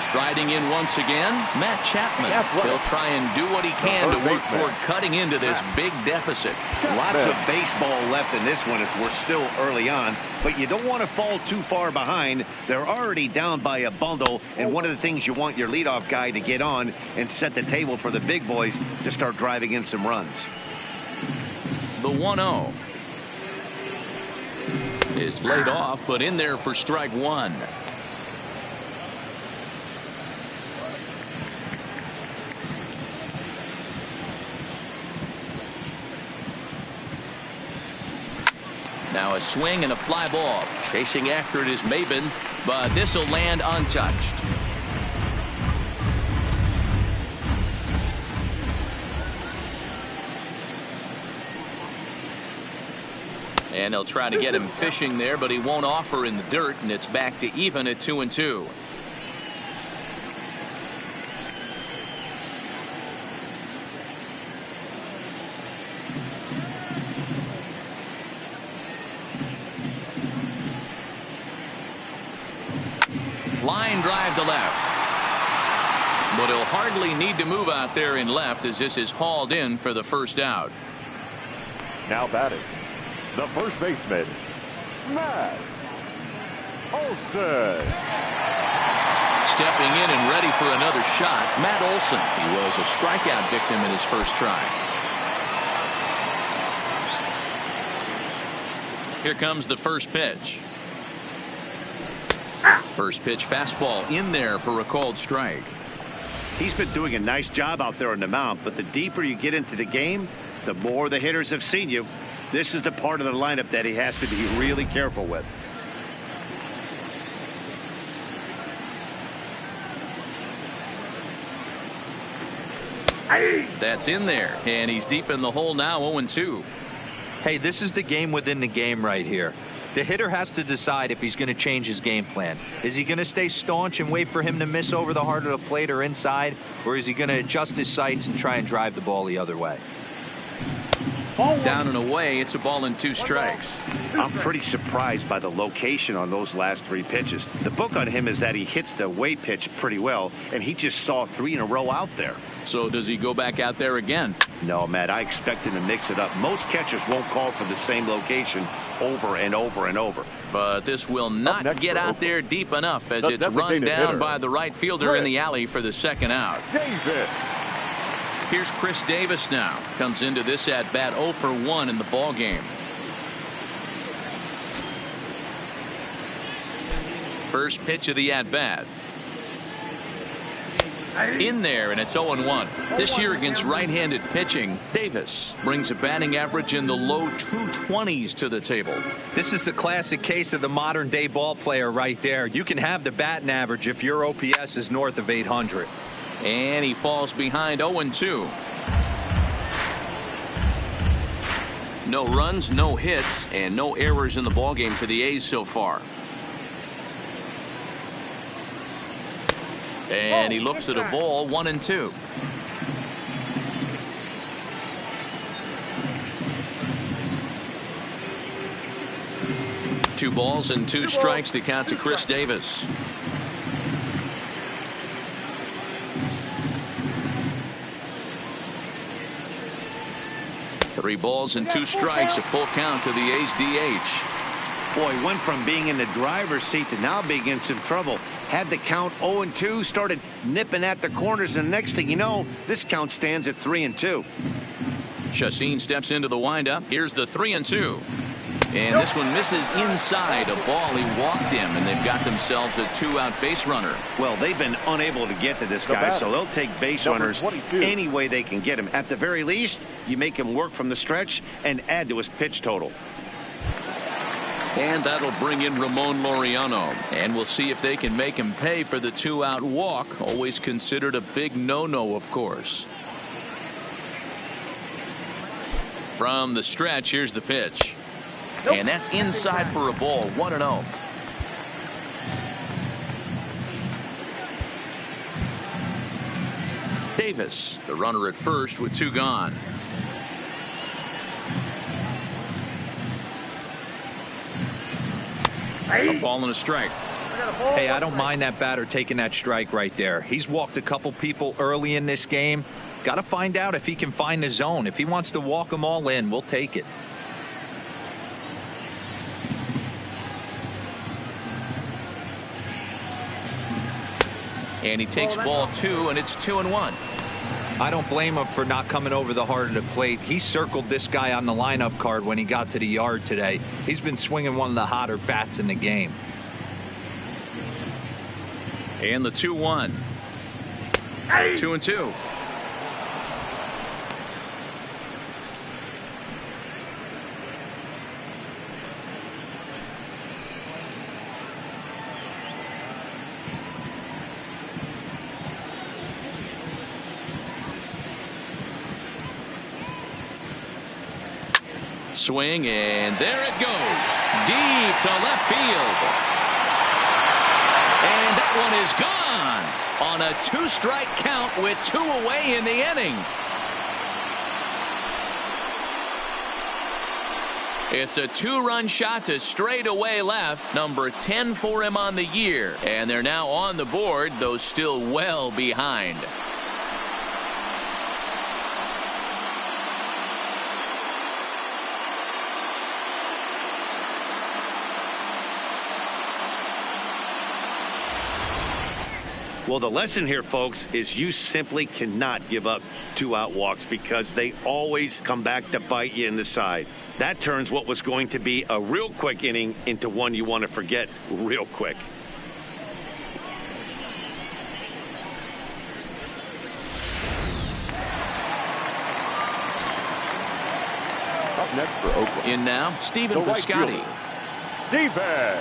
Striding in once again, Matt Chapman. He'll try and do what he can to work toward cutting into this big deficit. Lots of baseball left in this one as we're still early on, but you don't want to fall too far behind. They're already down by a bundle, and one of the things you want your leadoff guy to get on and set the table for the big boys to start driving in some runs. The 1-0 is laid off, but in there for strike one. Now a swing and a fly ball. Chasing after it is Maben, but this will land untouched. And they'll try to get him fishing there, but he won't offer in the dirt, and it's back to even at 2-2. Line drive to left. But he'll hardly need to move out there in left as this is hauled in for the first out. Now batting, the first baseman, Matt Olson. Stepping in and ready for another shot, Matt Olson. He was a strikeout victim in his first try. Here comes the first pitch. First pitch fastball in there for a called strike. He's been doing a nice job out there on the mound, but the deeper you get into the game, the more the hitters have seen you. This is the part of the lineup that he has to be really careful with. That's in there, and he's deep in the hole now, 0-2. Hey, this is the game within the game right here. The hitter has to decide if he's going to change his game plan. Is he going to stay staunch and wait for him to miss over the heart of the plate or inside, or is he going to adjust his sights and try and drive the ball the other way? Down and away, it's a ball and 2 strikes. I'm pretty surprised by the location on those last 3 pitches. The book on him is that he hits the away pitch pretty well, and he just saw 3 in a row out there. So does he go back out there again? No, Matt, I expect him to mix it up. Most catchers won't call for the same location over and over and over. But this will not get out there deep enough as it's run down by the right fielder in the alley for the second out. Davis. Here's Chris Davis now. Comes into this at bat 0 for 1 in the ball game. First pitch of the at bat. In there, and it's 0-1. This year against right-handed pitching, Davis brings a batting average in the low 220s to the table. This is the classic case of the modern day ball player right there. You can have the batting average if your OPS is north of 800. And he falls behind 0-2. No runs, no hits, and no errors in the ballgame for the A's so far. And he looks at a ball, 1-2. Two balls and 2 strikes to count to Chris Davis. Three balls and 2 strikes, a full count to the A's DH. Boy, went from being in the driver's seat to now being in some trouble. Had the count 0-2, started nipping at the corners, and next thing you know, this count stands at 3-2. Chacin steps into the windup. Here's the 3-2. And this one misses inside a ball. He walked him, and they've got themselves a 2-out base runner. Well, they've been unable to get to this guy, so they'll take base runners any way they can get him. At the very least, you make him work from the stretch and add to his pitch total. And that'll bring in Ramon Laureano. And we'll see if they can make him pay for the 2-out walk. Always considered a big no-no, of course. From the stretch, here's the pitch. And that's inside for a ball, 1-0. Davis, the runner at first with 2 gone. A ball and a strike. Hey, I don't mind that batter taking that strike right there. He's walked a couple people early in this game. Got to find out if he can find the zone. If he wants to walk them all in, we'll take it. And he takes ball 2, and it's 2-1. I don't blame him for not coming over the heart of the plate. He circled this guy on the lineup card when he got to the yard today. He's been swinging one of the hotter bats in the game. And the 2-1. 2-2. Swing, and there it goes. Deep to left field. And that one is gone on a 2-strike count with 2 away in the inning. It's a 2-run shot to straightaway left, number 10 for him on the year. And they're now on the board, though still well behind. Well, the lesson here, folks, is you simply cannot give up 2-out walks because they always come back to bite you in the side. That turns what was going to be a real quick inning into one you want to forget real quick. Up next for Oakland. In now, Stephen Piscotty. Stephen.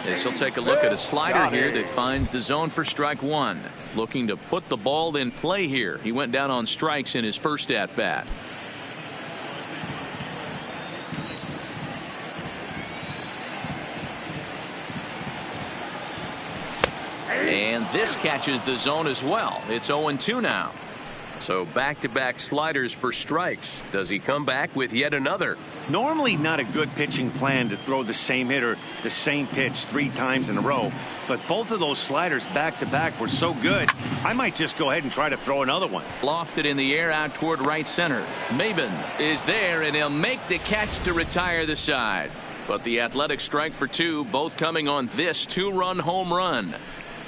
Yes, he'll take a look at a slider here that finds the zone for strike 1. Looking to put the ball in play here. He went down on strikes in his first at-bat. And this catches the zone as well. It's 0-2 now. So back-to-back sliders for strikes. Does he come back with yet another? Normally not a good pitching plan to throw the same hitter the same pitch 3 times in a row, but both of those sliders back-to-back were so good, I might just go ahead and try to throw another one. Lofted in the air out toward right center. Maben is there, and he'll make the catch to retire the side. But the athletic strike for 2, both coming on this 2-run home run.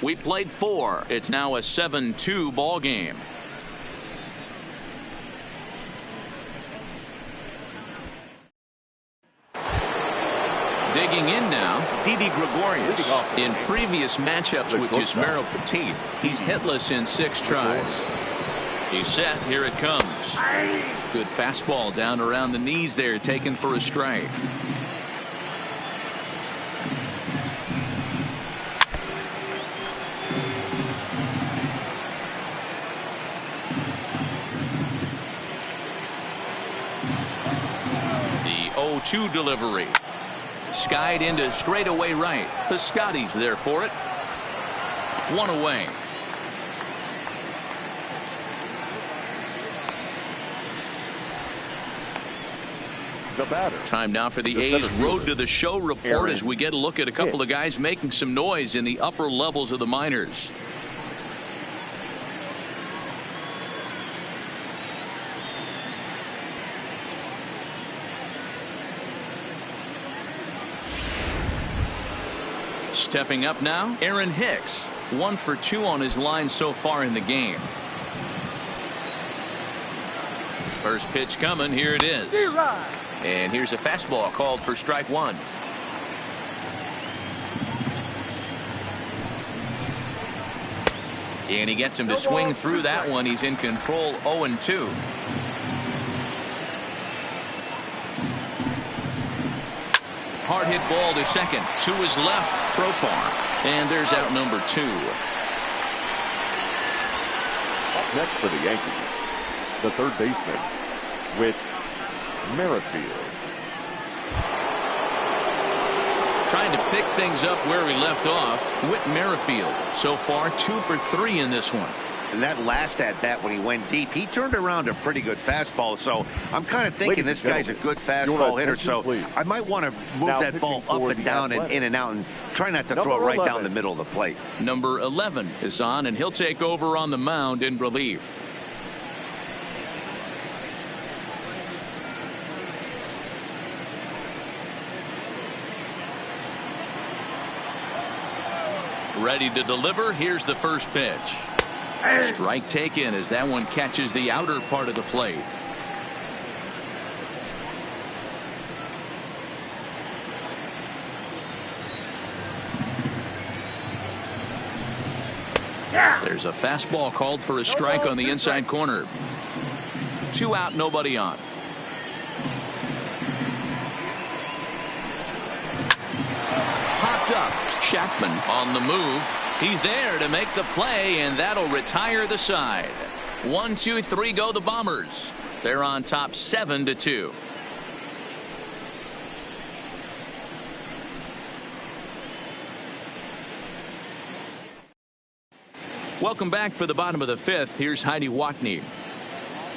We played 4. It's now a 7-2 ball game. Digging in now, Didi Gregorius. In previous matchups with Yusmeiro Petit, he's hitless in 6 tries. He's set. Here it comes. Good fastball down around the knees there, taken for a strike. The 0-2 delivery. Skied into straightaway right. Piscotty's there for it. 1 away. The batter. Time now for the A's Road to the Show report as we get a look at a couple of guys making some noise in the upper levels of the minors. Stepping up now, Aaron Hicks. 1 for 2 on his line so far in the game. First pitch coming. Here it is. And here's a fastball called for strike 1. And he gets him to swing through that one. He's in control. 0-2. Hard hit ball to second. To his left. Profar. And there's out number 2. Up next for the Yankees, the third baseman, Whit Merrifield. Trying to pick things up where we left off. Whit Merrifield so far 2 for 3 in this one. And that last at-bat when he went deep, he turned around a pretty good fastball. So I'm kind of thinking this guy's a good fastball hitter. So I might want to move that ball up and down and in and out and try not to throw it right down the middle of the plate. Number 11 is on, and he'll take over on the mound in relief. Ready to deliver. Here's the first pitch. Strike taken as that one catches the outer part of the plate. There's a fastball called for a strike on the inside corner. 2 out, nobody on. Popped up. Chapman on the move. He's there to make the play, and that'll retire the side. 1, 2, 3 go the Bombers. They're on top 7-2. Welcome back for the bottom of the 5th. Here's Heidi Watney.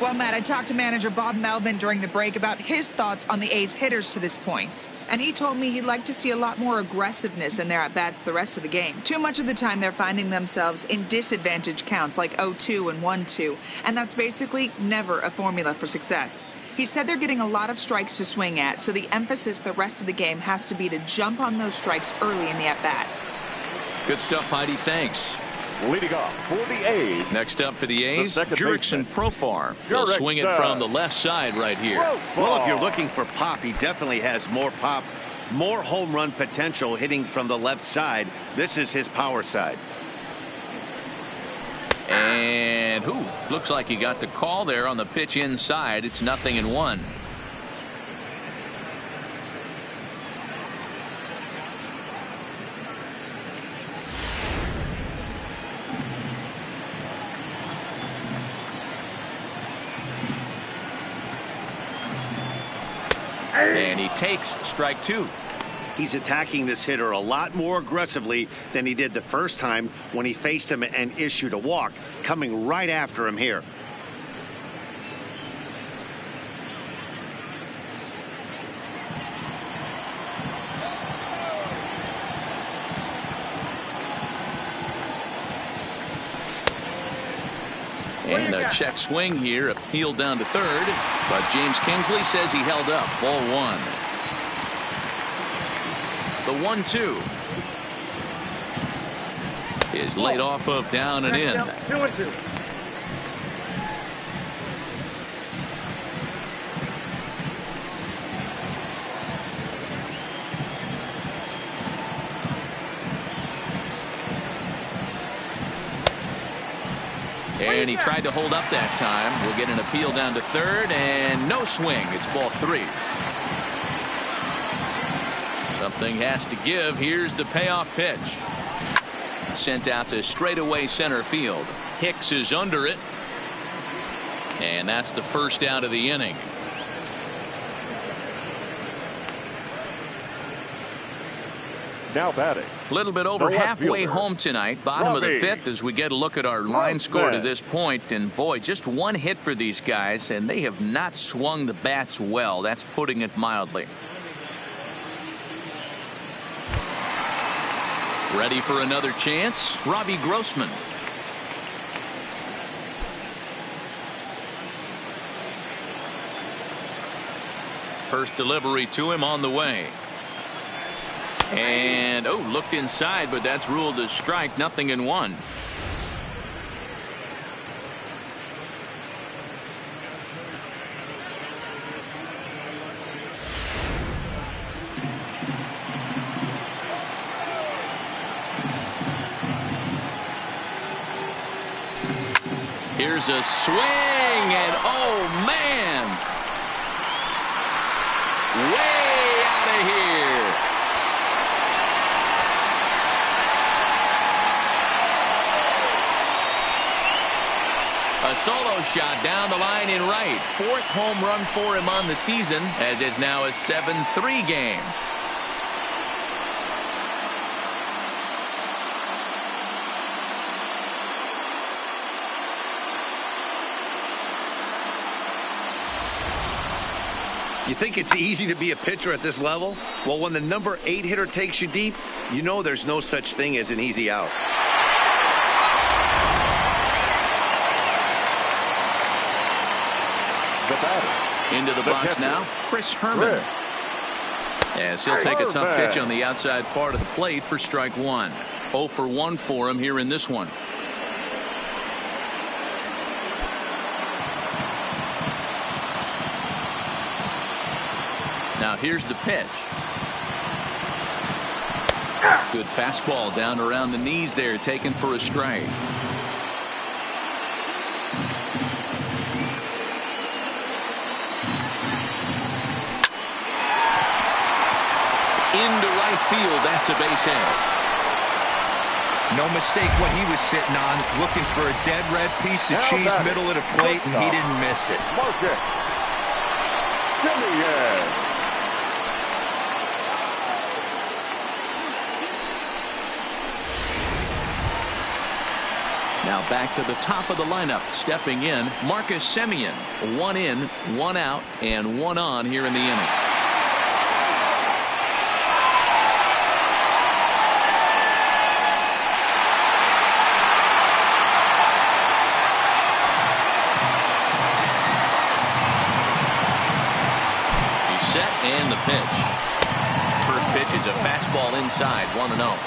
Well, Matt, I talked to manager Bob Melvin during the break about his thoughts on the A's hitters to this point. And he told me he'd like to see a lot more aggressiveness in their at-bats the rest of the game. Too much of the time they're finding themselves in disadvantage counts like 0-2 and 1-2. And that's basically never a formula for success. He said they're getting a lot of strikes to swing at, so the emphasis the rest of the game has to be to jump on those strikes early in the at-bat. Good stuff, Heidi. Thanks. Leading off for the A's. Next up for the A's, Jurickson Profar. He'll swing it from the left side right here. Well, if you're looking for pop, he definitely has more pop, more home run potential hitting from the left side. This is his power side. And looks like he got the call there on the pitch inside. It's 0-1. And he takes strike 2. He's attacking this hitter a lot more aggressively than he did the first time when he faced him and issued a walk, coming right after him here. And a check swing here, appealed down to third, but James Kingsley says he held up. Ball 1. The 1-2 is laid off of down and in. 2-2. And he tried to hold up that time. We'll get an appeal down to third, and no swing. It's ball 3. Something has to give. Here's the payoff pitch. Sent out to straightaway center field. Hicks is under it. And that's the first out of the inning. Now batting. A little bit over halfway home tonight. Bottom of the 5th as we get a look at our line score to this point. And boy, just one hit for these guys, and they have not swung the bats well. That's putting it mildly. Ready for another chance? Robbie Grossman. First delivery to him on the way. And looked inside, but that's ruled a strike. 0-1. Here's a swing, and oh man, way out of here. A solo shot down the line in right. 4th home run for him on the season, as it's now a 7-3 game. You think it's easy to be a pitcher at this level? Well, when the number 8 hitter takes you deep, you know there's no such thing as an easy out. The batter. Into the box now, Chris Herman. As he'll take a tough pitch on the outside part of the plate for strike one. 0 for 1 for him here in this one. Now here's the pitch. Good fastball down around the knees there, taken for a strike. Into right field, that's a base hit. No mistake what he was sitting on, looking for a dead red piece of cheese, middle of the plate, and he didn't miss it. Marcus Semien. Now back to the top of the lineup, stepping in, Marcus Semien. 1 in, 1 out, and 1 on here in the inning. And the pitch. First pitch is a fastball inside, 1-0.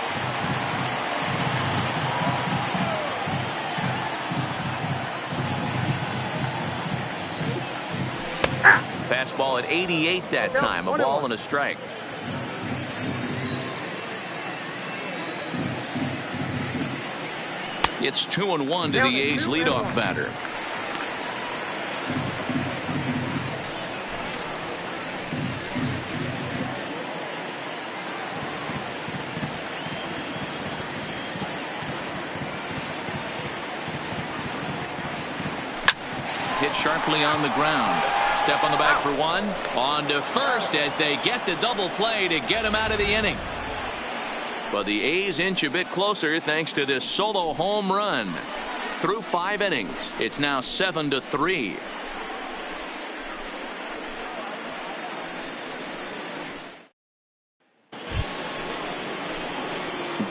Fastball at 88 that time, a ball and a strike. It's 2-1 to the A's leadoff batter. Hit sharply on the ground. Step on the bag for 1. On to first as they get the double play to get him out of the inning. But the A's inch a bit closer thanks to this solo home run. Through 5 innings, it's now 7-3.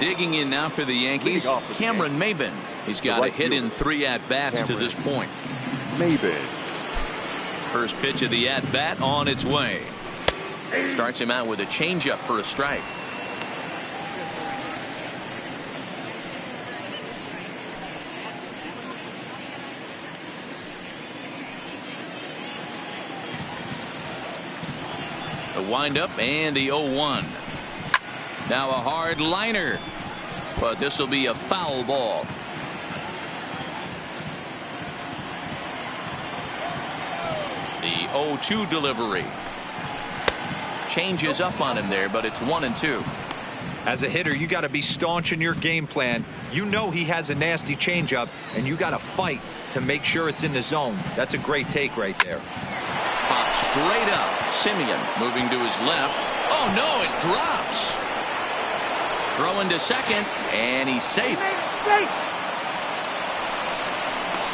Digging in now for the Yankees, Cameron Maben. He's got a hit in 3 at-bats to this point. Maybe. First pitch of the at-bat on its way. Starts him out with a changeup for a strike. The windup and the 0-1. Now a hard liner, but this will be a foul ball. The 0-2 delivery. Changes up on him there, but it's 1-2. As a hitter, you got to be staunch in your game plan. You know he has a nasty changeup, and you got to fight to make sure it's in the zone. That's a great take right there. Pop straight up. Semien moving to his left. Oh no, it drops. Throwing to second, and he's safe.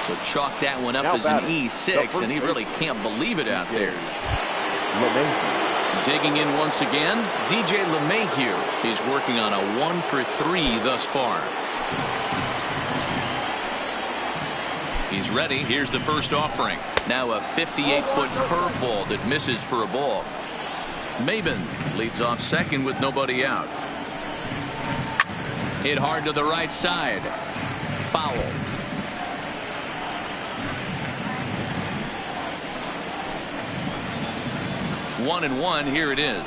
So chalk that one up as an E6, and he really can't believe it out there. Digging in once again, DJ LeMahieu. He's working on a 1 for 3 thus far. He's ready. Here's the first offering. Now a 58-foot curveball that misses for a ball. Maben leads off second with nobody out. Hit hard to the right side. Foul. 1-1. Here it is.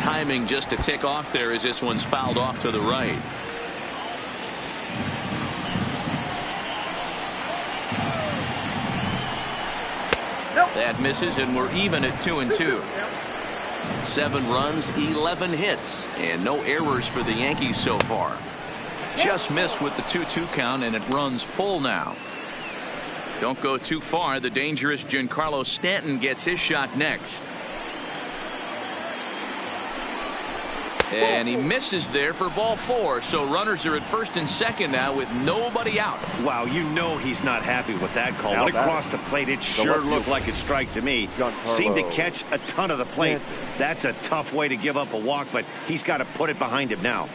Timing just a tick off there as this one's fouled off to the right. That misses, and we're even at 2-2. 7 runs, 11 hits, and no errors for the Yankees so far. Just missed with the 2-2 count, and it runs full now. Don't go too far. The dangerous Giancarlo Stanton gets his shot next. And he misses there for ball 4. So runners are at first and second now with nobody out. Wow, you know he's not happy with that call. When it crossed the plate, it sure looked like a strike to me. Seemed to catch a ton of the plate. That's a tough way to give up a walk, but he's got to put it behind him now.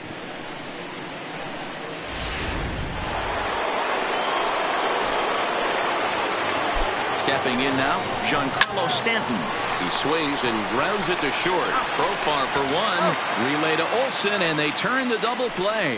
Stepping in now, Giancarlo Stanton. He swings and grounds it to short. Profar for one. Relay to Olsen, and they turn the double play.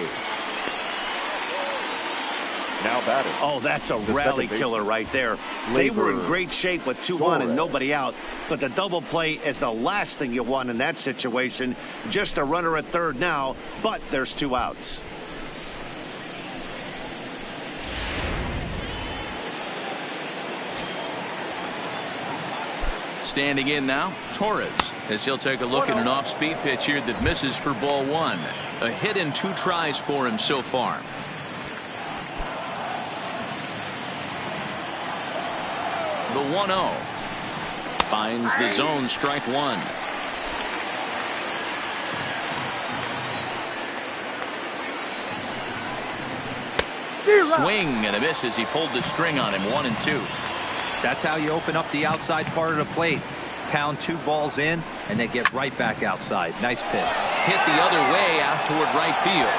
Now batting. Oh, that's a rally killer right there. They were in great shape with 2 on and nobody out. But the double play is the last thing you want in that situation. Just a runner at third now, but there's 2 outs. Standing in now, Torres, as he'll take a look at an off-speed pitch here that misses for ball 1. A hit and 2 tries for him so far. The 1-0 finds the zone, strike 1. Swing and a miss as he pulled the string on him. 1-2. That's how you open up the outside part of the plate. Pound 2 balls in and then get right back outside. Nice pitch. Hit the other way out toward right field.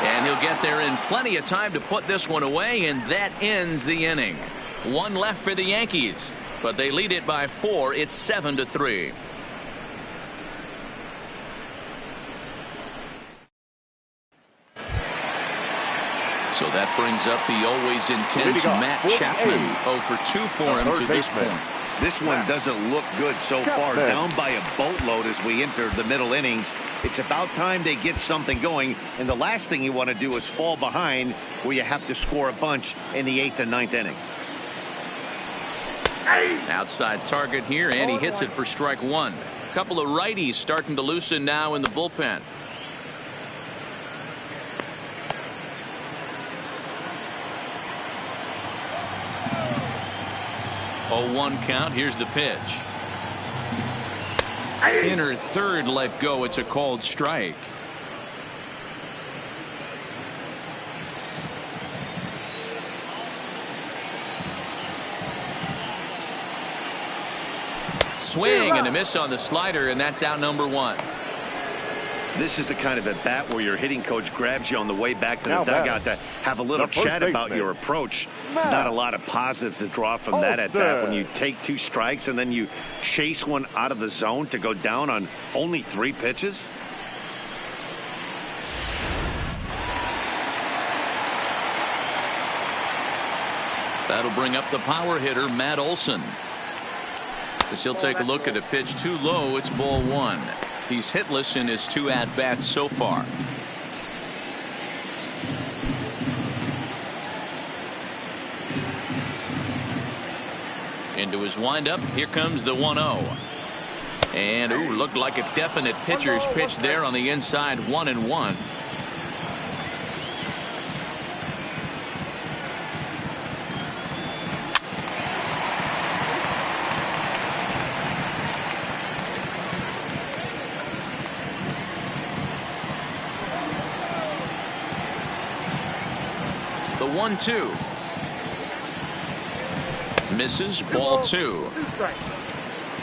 And he'll get there in plenty of time to put this one away, and that ends the inning. 1 left for the Yankees, but they lead it by 4. It's 7-3. So that brings up the always intense Matt Chapman. 0 for 2 for him to this point. This one doesn't look good so far. Down by a boatload as we enter the middle innings. It's about time they get something going, and the last thing you want to do is fall behind where you have to score a bunch in the 8th and 9th inning. Outside target here, and he hits it for strike 1. A couple of righties starting to loosen now in the bullpen. 0-1 count. Here's the pitch. Inner third let go. It's a called strike. Swing and a miss on the slider, and that's out number 1. This is the kind of at bat where your hitting coach grabs you on the way back to the dugout to have a little chat about your approach. Not a lot of positives to draw from that at bat when you take 2 strikes and then you chase one out of the zone to go down on only 3 pitches. That'll bring up the power hitter, Matt Olson. As he'll take a look at a pitch too low, it's ball 1. He's hitless in his 2 at-bats so far. Into his windup. Here comes the 1-0. And, looked like a definite pitcher's pitch there on the inside. 1-1. The 1-2. Misses, ball 2.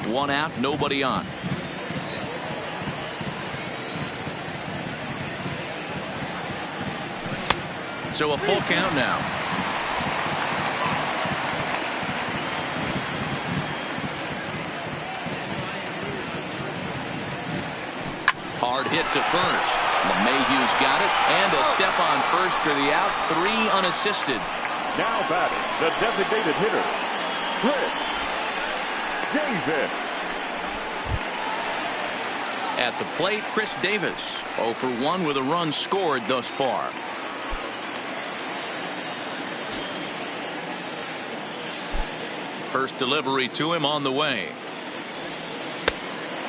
1 out, nobody on. So a full count now. Hard hit to first. LeMahieu's got it, and a step on first for the out. 3 unassisted. Now batting, the designated hitter, Chris Davis. At the plate, Chris Davis. 0 for 1 with a run scored thus far. First delivery to him on the way.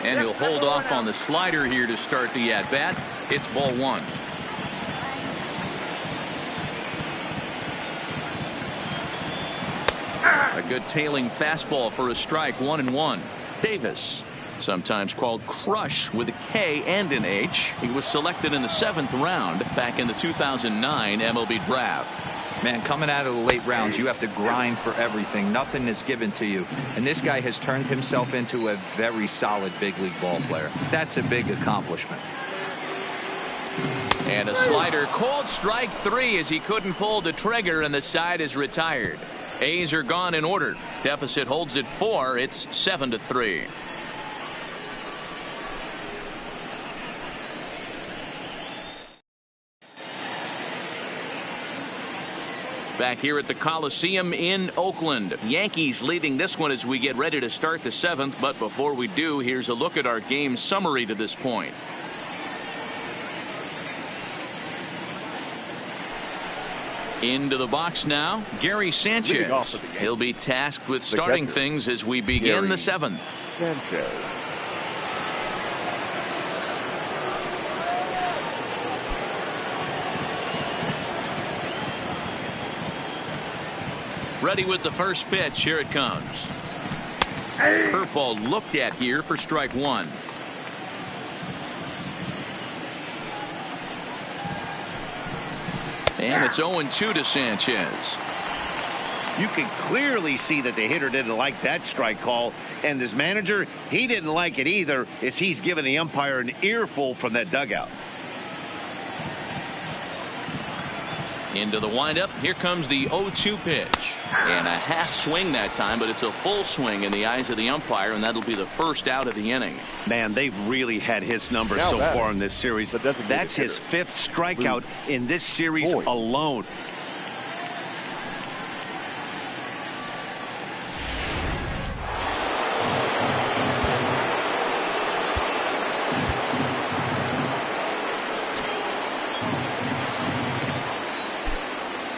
And he'll hold off on the slider here to start the at-bat. It's ball 1. A good tailing fastball for a strike. 1-1. Davis. sometimes called Crush with a K and an H. He was selected in the 7th round back in the 2009 MLB draft. Man, coming out of the late rounds, you have to grind for everything. Nothing is given to you. And this guy has turned himself into a very solid big league ball player. That's a big accomplishment. And a slider, called strike 3 as he couldn't pull the trigger, and the side is retired. A's are gone in order. Deficit holds at 4. It's 7-3. Back here at the Coliseum in Oakland. Yankees leading this one as we get ready to start the 7th. But before we do, here's a look at our game summary to this point. Into the box now, Gary Sanchez. He'll be tasked with starting things as we begin the 7th. Sanchez. Ready with the first pitch. Here it comes. Curveball looked at here for strike 1. And it's 0-2 to Sanchez. You can clearly see that the hitter didn't like that strike call, and his manager, he didn't like it either, as he's giving the umpire an earful from that dugout. Into the windup. Here comes the 0-2 pitch. And a half swing that time, but it's a full swing in the eyes of the umpire, and that'll be the first out of the inning. Man, they've really had his number so far in this series. That's his 5th strikeout in this series alone.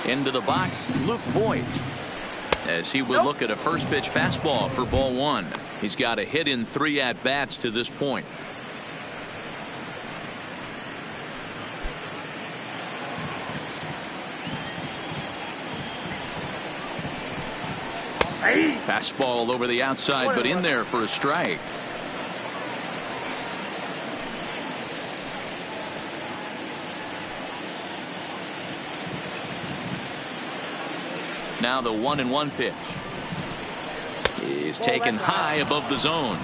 Into the box, Luke Voigt, as he would look at a first pitch fastball for ball 1. He's got a hit in 3 at-bats to this point. Fastball over the outside, but in there for a strike. Now the 1-1 pitch is taken high above the zone.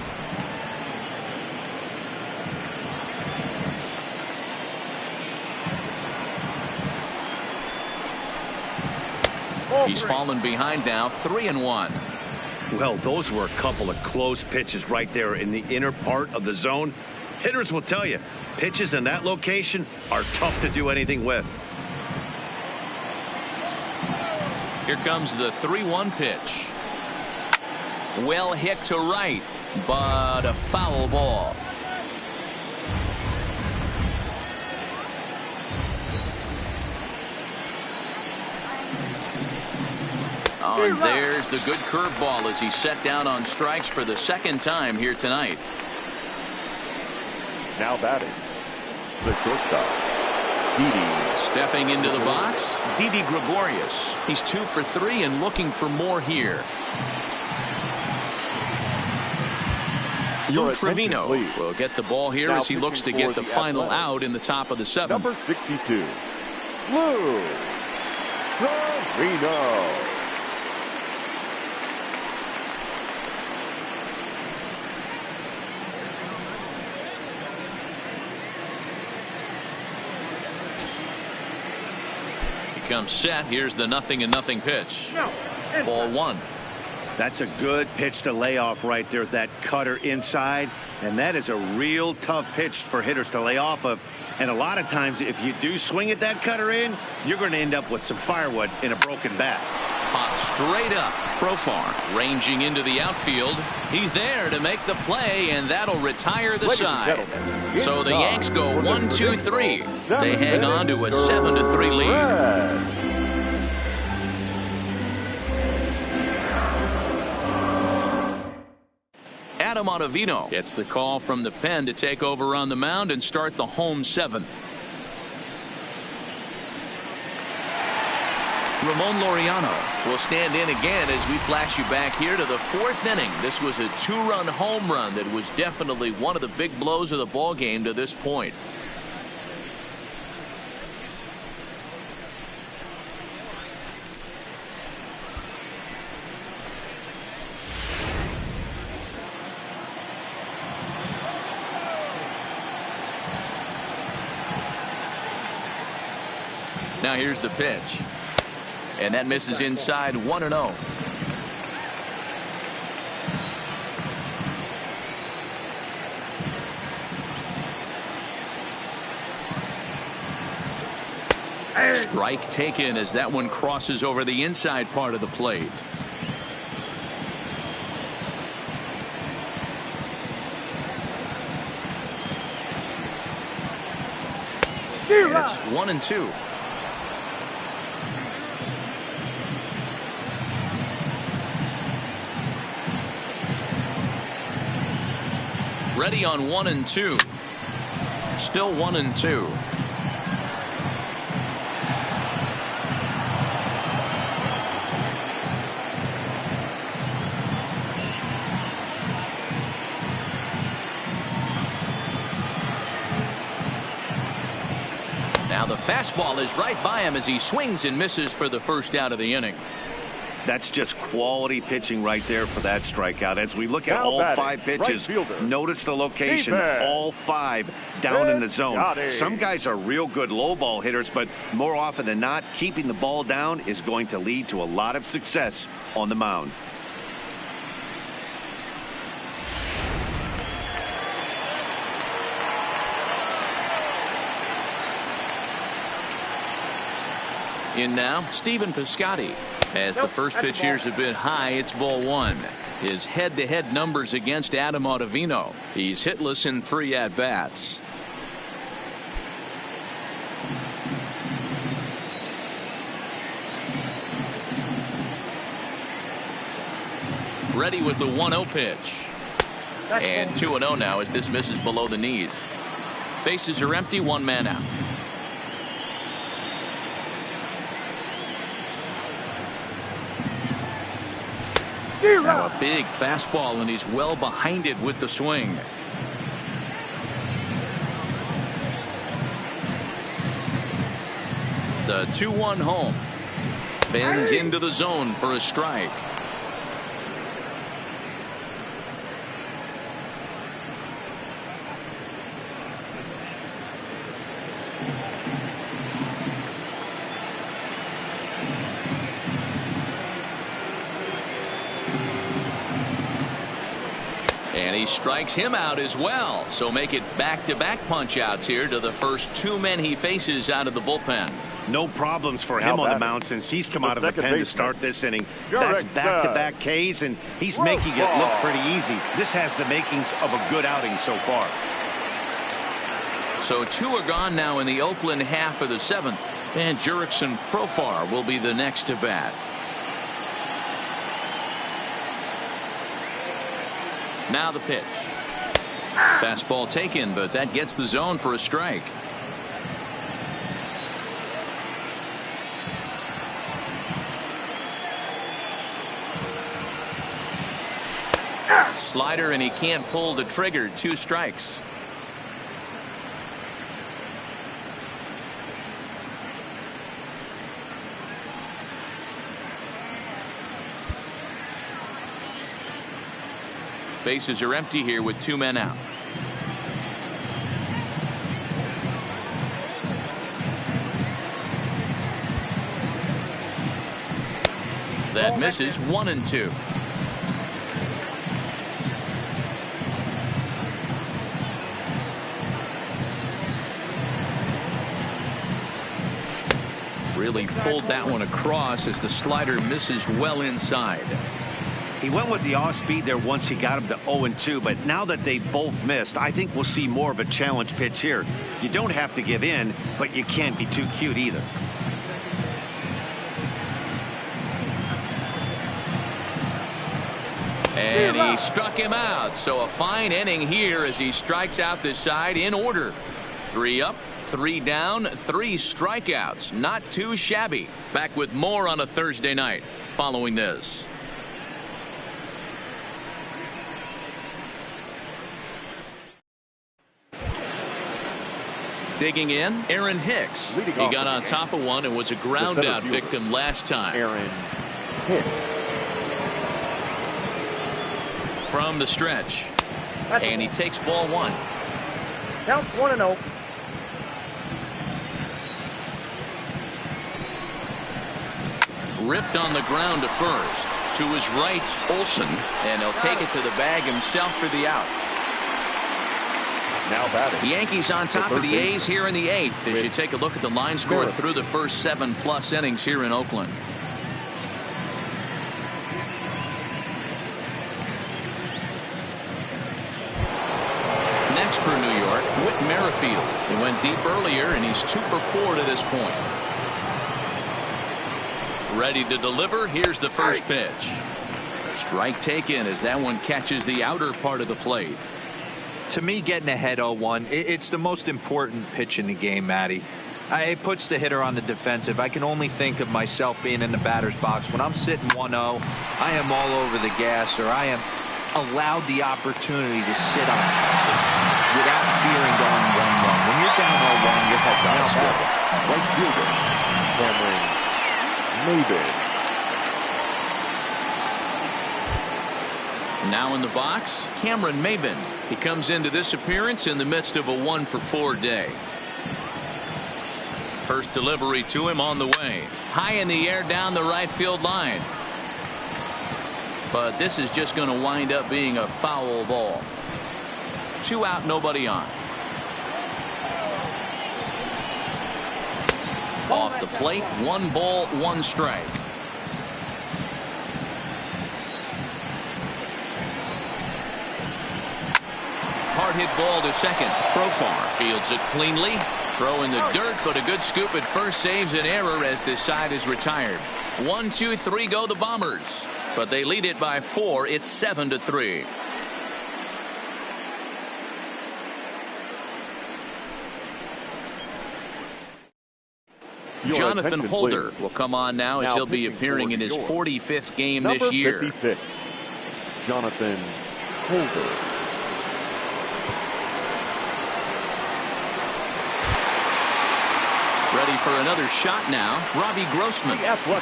He's fallen behind now, 3-1. Well, those were a couple of close pitches right there in the inner part of the zone. Hitters will tell you, pitches in that location are tough to do anything with. Here comes the 3-1 pitch. Well hit to right, but a foul ball. Oh, and there's the good curveball as he set down on strikes for the 2nd time here tonight. Now batting, the shortstop, Didi. Stepping into the box, Didi Gregorius. He's 2 for 3 and looking for more here. Lou Trevino will get the ball here as he looks to get the final out in the top of the 7th. Number 62, Lou Trevino. Comes set. Here's the 0-0 pitch. Ball 1. That's a good pitch to lay off right there, that cutter inside, and that is a real tough pitch for hitters to lay off of. And a lot of times if you do swing at that cutter in, you're going to end up with some firewood in a broken bat. Popped straight up. Profar ranging into the outfield. He's there to make the play, and that'll retire the side. So the Yanks go 1-2-3. They hang on to a 7-3 lead. Adam Ottavino gets the call from the pen to take over on the mound and start the home 7th. Ramon Laureano will stand in again as we flash you back here to the 4th inning. This was a 2-run home run that was definitely one of the big blows of the ball game to this point. Now here's the pitch. And that misses inside 1-0. Strike taken as that one crosses over the inside part of the plate. It's 1-2. Ready on 1-2. Still 1-2. Now the fastball is right by him as he swings and misses for the first out of the inning. That's just quality pitching right there for that strikeout. As we look at all 5 pitches, notice the location. All 5 down in the zone. Some guys are real good low ball hitters, but more often than not, keeping the ball down is going to lead to a lot of success on the mound. In now, Stephen Piscotty. As the first pitch here's a bit high, it's ball 1. His head-to-head numbers against Adam Ottavino. He's hitless in 3 at-bats. Ready with the 1-0 pitch. And 2-0 now as this misses below the knees. Bases are empty, 1 man out. Now a big fastball, and he's well behind it with the swing. The 2-1 home. Bends into the zone for a strike. And he strikes him out as well. So make it back-to-back punch-outs here to the first 2 men he faces out of the bullpen. No problems for him on the mound since he's come out of the pen to start this inning. That's back-to-back Ks, and he's making it look pretty easy. This has the makings of a good outing so far. So 2 are gone now in the Oakland half of the 7th. And Jurickson Profar will be the next to bat. Now the pitch. Fastball taken, but that gets the zone for a strike. Slider, and he can't pull the trigger. 2 strikes. Bases are empty here with 2 men out. That misses 1-2. Really pulled that one across as the slider misses well inside. He went with the off speed there once he got him to 0-2, but now that they both missed, I think we'll see more of a challenge pitch here. You don't have to give in, but you can't be too cute either. And he struck him out. So a fine inning here as he strikes out this side in order. 3 up, 3 down, 3 strikeouts. Not too shabby. Back with more on a Thursday night following this. Digging in, Aaron Hicks. He got on top of one and was a ground out victim last time. Aaron Hicks. From the stretch. And he takes ball 1. Count 1-0. Ripped on the ground to first. To his right, Olsen. And he'll take it to the bag himself for the out. Now batting. The Yankees on top of the A's here in the 8th as you take a look at the line score through the first 7+ innings here in Oakland. Next for New York, Whit Merrifield. He went deep earlier and he's 2 for 4 to this point. Ready to deliver. Here's the first pitch. Strike taken as that one catches the outer part of the plate. To me, getting ahead 0-1, it's the most important pitch in the game, Matty. It puts the hitter on the defensive. I can only think of myself being in the batter's box. When I'm sitting 1-0, I am all over the gas, or I am allowed the opportunity to sit on something without fearing going 1-1. When you're down 0-1, your head down. Right fielder, Cameron Maybin. Now in the box, Cameron Maybin. He comes into this appearance in the midst of a 1 for 4 day. First delivery to him on the way. High in the air down the right field line. But this is just going to wind up being a foul ball. 2 out, nobody on. Off the plate, 1 ball, 1 strike. Hard hit ball to second. Profar fields it cleanly. Throw in the dirt, but a good scoop at first saves an error as this side is retired. 1, 2, 3 go the Bombers, but they lead it by 4. It's 7-3. Jonathan Holder will come on now as he'll be appearing in his 45th game this year. Number 56, Jonathan Holder. Ready for another shot now. Robbie Grossman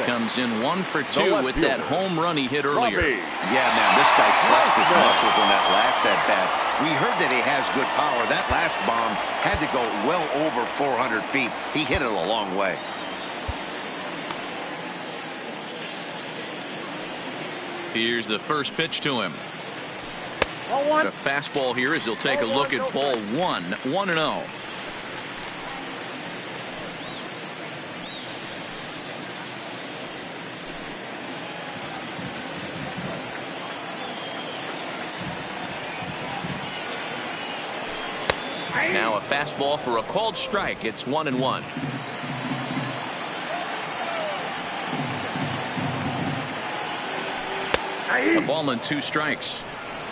comes in 1 for 2 with that home run he hit earlier. Yeah, man, this guy flexed his muscles in that last at-bat. We heard that he has good power. That last bomb had to go well over 400 feet. He hit it a long way. Here's the first pitch to him. The fastball here as he'll take a look at ball 1. 1-0. Now a fastball for a called strike. It's 1-1. A ball and 2 strikes.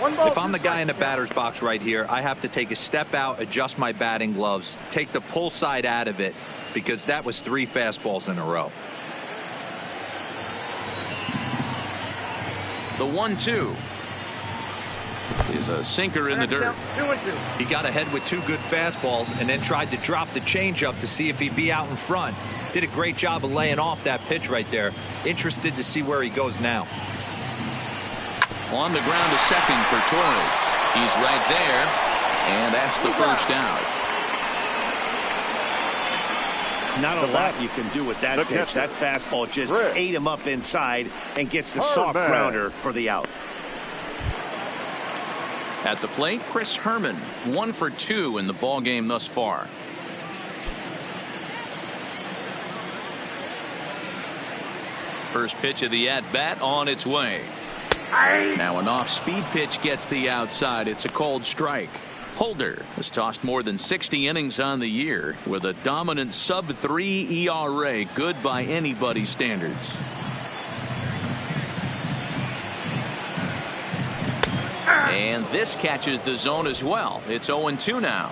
If I'm the guy in the batter's box right here, I have to take a step out, adjust my batting gloves, take the pull side out of it, because that was 3 fastballs in a row. The 1-2 is a sinker in the dirt. He got ahead with 2 good fastballs and then tried to drop the changeup to see if he'd be out in front. Did a great job of laying off that pitch right there. Interested to see where he goes now. On the ground to second for Torres. He's right there, and that's the first out. Not a lot you can do with that pitch. That fastball just ate him up inside and gets the soft grounder for the out. At the plate, Chris Herman, 1 for 2 in the ball game thus far. First pitch of the at-bat on its way. Now an off-speed pitch gets the outside. It's a called strike. Holder has tossed more than 60 innings on the year with a dominant sub-3 ERA, good by anybody's standards. And this catches the zone as well. It's 0-2 now.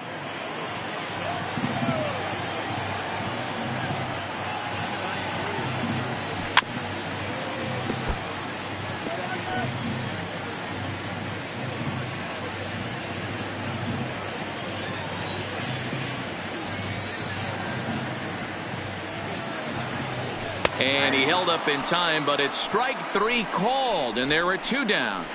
held up in time, but it's strike 3 called, and there are 2 down.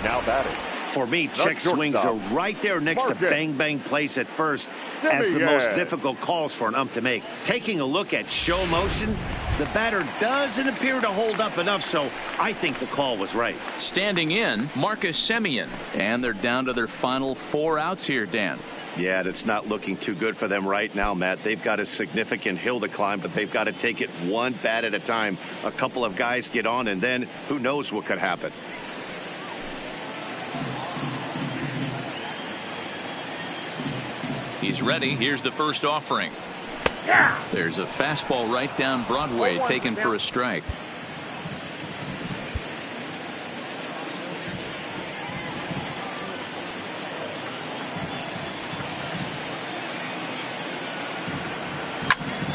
Now batting. For me, check swings are right there next to bang place at first as the most difficult calls for an ump to make. Taking a look at show motion, the batter doesn't appear to hold up enough, so I think the call was right. Standing in, Marcus Semien, and they're down to their final 4 outs here, Dan. Yeah, that's not looking too good for them right now, Matt. They've got a significant hill to climb, but they've got to take it one bat at a time. A couple of guys get on, and then who knows what could happen. He's ready. Here's the first offering. There's a fastball right down Broadway, taken for a strike.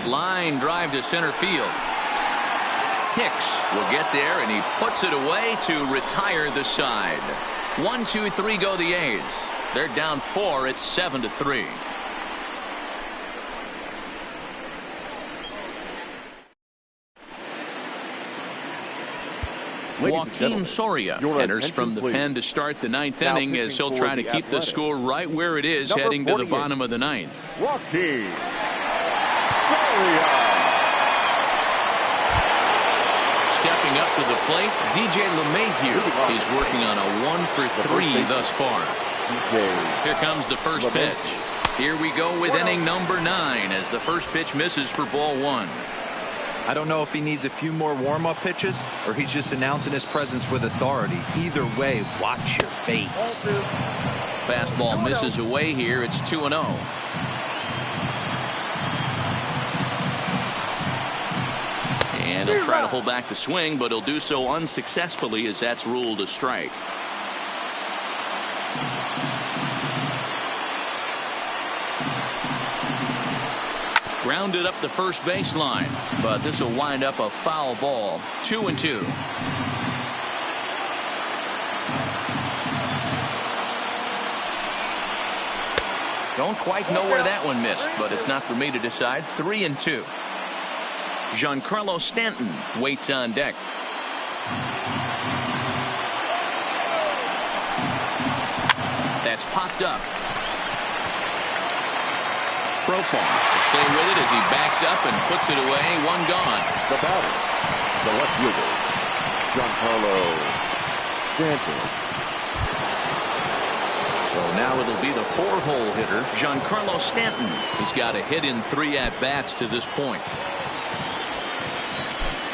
Line drive to center field. Hicks will get there, and he puts it away to retire the side. 1, 2, 3 go the A's. They're down 4. It's 7-3. Joaquin Soria enters from the pen to start the 9th inning as he'll try to keep the score right where it is heading to the bottom of the 9th. Joaquin Soria. Stepping up to the plate, DJ LeMahieu. He's working on a 1 for 3 thus far. Here comes the first pitch. Here we go with inning number 9 as the first pitch misses for ball 1. I don't know if he needs a few more warm-up pitches or he's just announcing his presence with authority. Either way, watch your face. Fastball misses away here. It's 2-0. And he'll try to hold back the swing, but he'll do so unsuccessfully as that's ruled a strike. Grounded up the first baseline, but this will wind up a foul ball. 2-2. Don't quite know where that one missed, but it's not for me to decide. 3-2. Giancarlo Stanton waits on deck. That's popped up. Profar to stay with it as he backs up and puts it away. 1 gone. The batter, the left fielder, Giancarlo Stanton. So now it'll be the 4-hole hitter, Giancarlo Stanton. He's got a hit in 3 at-bats to this point.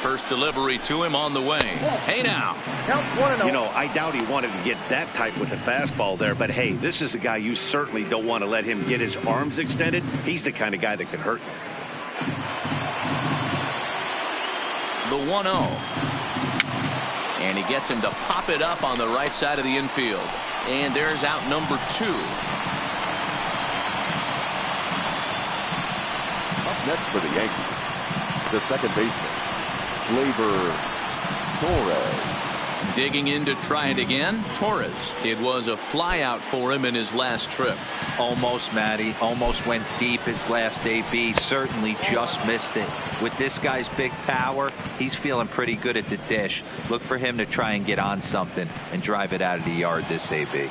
First delivery to him on the way. Hey now. You know, I doubt he wanted to get that tight with the fastball there, but hey, this is a guy you certainly don't want to let him get his arms extended. He's the kind of guy that can hurt you. The 1-0. And he gets him to pop it up on the right side of the infield. And there's out number 2. Up next for the Yankees, the second baseman, Torres. Digging in to try it again, Torres. It was a fly out for him in his last trip. Almost, Matty. Almost went deep his last AB. Certainly just missed it. With this guy's big power, he's feeling pretty good at the dish. Look for him to try and get on something and drive it out of the yard this AB.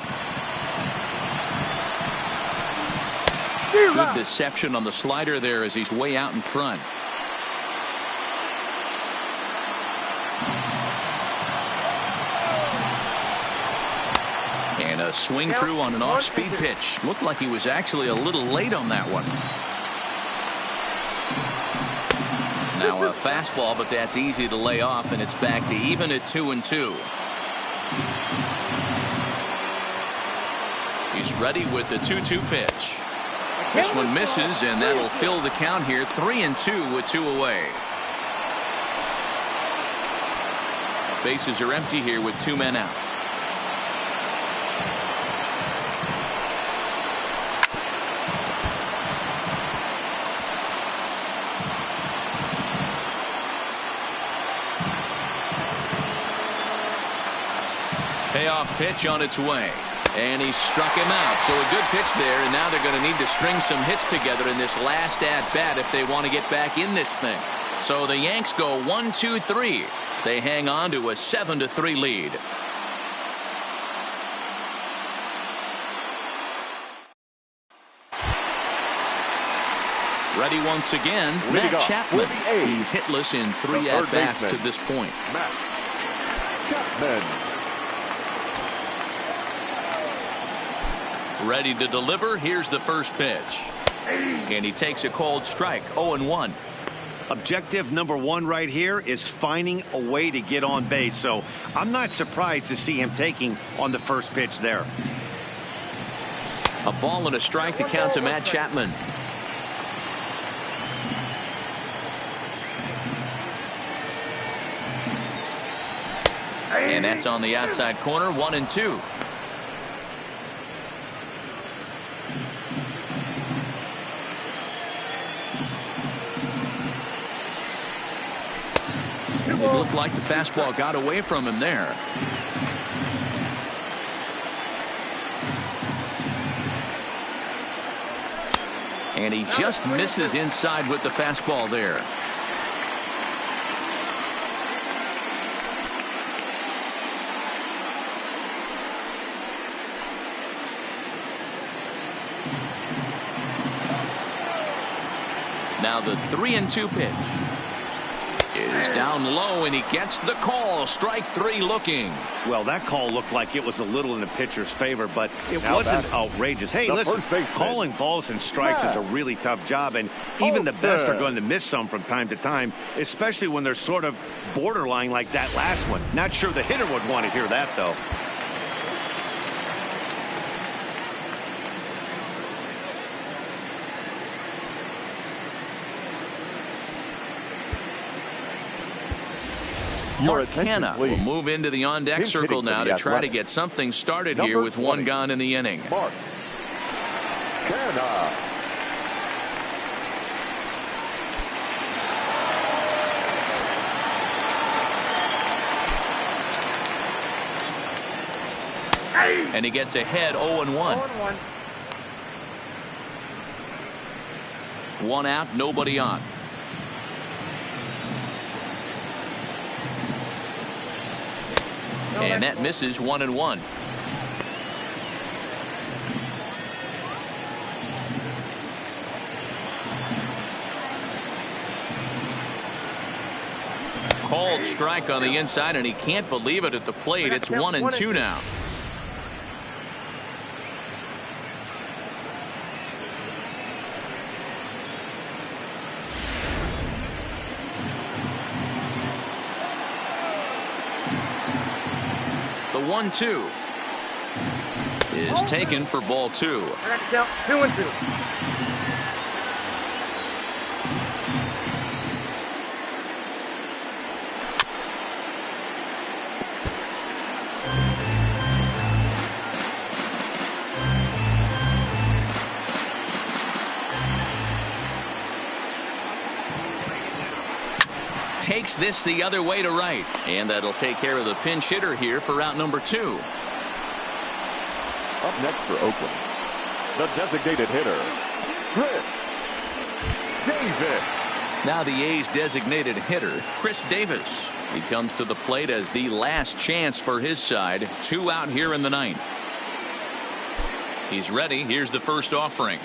Good deception on the slider there as he's way out in front. And a swing through on an off-speed pitch. Looked like he was actually a little late on that one. Now a fastball, but that's easy to lay off, and it's back to even at 2-2. He's ready with the 2-2 pitch. This one misses, and that'll fill the count here. 3-2 with 2 away. Bases are empty here with 2 men out. Payoff pitch on its way. And he struck him out. So a good pitch there, and now they're going to need to string some hits together in this last at-bat if they want to get back in this thing. So the Yanks go 1-2-3. They hang on to a 7-3 lead. Ready once again, Matt Chapman. He's hitless in 3 at-bats to this point. Matt Chapman. Ready to deliver. Here's the first pitch. And he takes a called strike. 0-1. Objective number 1 right here is finding a way to get on base. So I'm not surprised to see him taking on the first pitch there. A ball and a strike to count to Matt Chapman. And that's on the outside corner. 1-2. It looked like the fastball got away from him there. And he just misses inside with the fastball there. Now the 3-2 pitch is down low, and he gets the call. Strike 3 looking. Well, that call looked like it was a little in the pitcher's favor, but it wasn't outrageous. Hey, listen, calling balls and strikes is a really tough job, and even the best are going to miss some from time to time, especially when they're sort of borderline like that last one. Not sure the hitter would want to hear that, though. Mark Hanna will move into the on-deck circle now to try to get something started here with 1 gone in the inning. Mark Hanna. And he gets ahead 0-1. 1 out, nobody on. And that misses. 1-1. Called strike on the inside, and he can't believe it at the plate. It's 1-2 now. The 1-2 is taken for ball 2. 2-2. Takes this the other way to right, and that'll take care of the pinch hitter here for out number 2. Up next for Oakland, the designated hitter, Chris Davis. Now the A's designated hitter, Chris Davis. He comes to the plate as the last chance for his side. 2 out here in the 9th. He's ready. Here's the first offering.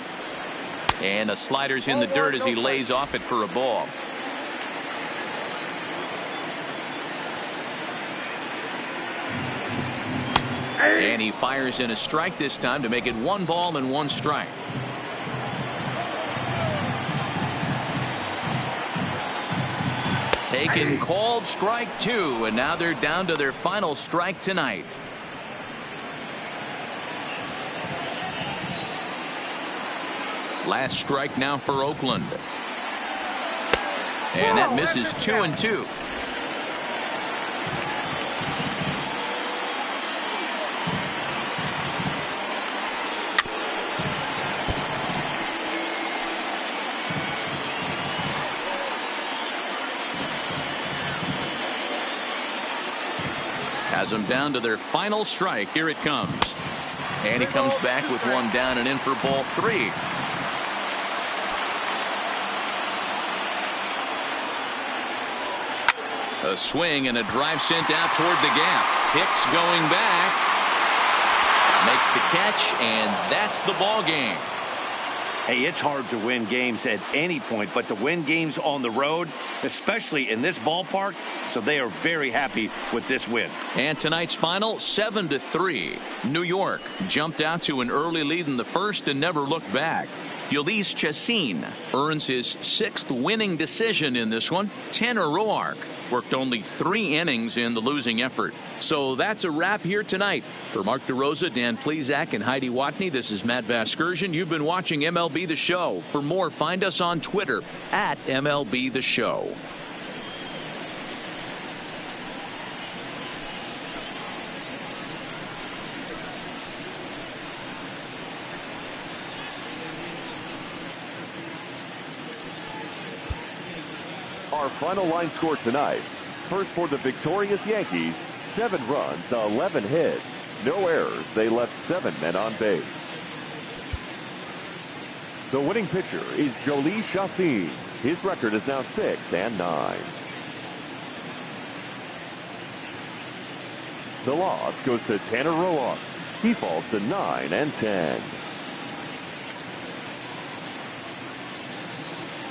And a slider's in the dirt as he lays off it for a ball. And he fires in a strike this time to make it 1 ball and 1 strike. Taken, called strike 2, and now they're down to their final strike tonight. Last strike now for Oakland. And that misses. 2-2. Has them down to their final strike. Here it comes. And he comes back with one down and in for ball 3. A swing and a drive sent out toward the gap. Hicks going back. Makes the catch, and that's the ball game. Hey, it's hard to win games at any point, but to win games on the road, especially in this ballpark, so they are very happy with this win. And tonight's final, 7-3. New York jumped out to an early lead in the first and never looked back. Ulysses Chassin earns his 6th winning decision in this one. Tanner Roark worked only 3 innings in the losing effort. So that's a wrap here tonight. For Mark DeRosa, Dan Plesac, and Heidi Watney, this is Matt Vasgersian. You've been watching MLB The Show. For more, find us on Twitter at MLB The Show. Our final line score tonight. First for the victorious Yankees, 7 runs, 11 hits, no errors. They left 7 men on base. The winning pitcher is Ulysses Chassin. His record is now 6-9. The loss goes to Tanner Roark. He falls to 9-10.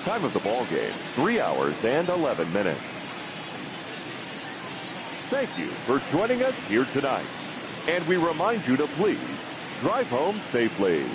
Time of the ball game, 3 hours and 11 minutes. Thank you for joining us here tonight. And we remind you to please drive home safely.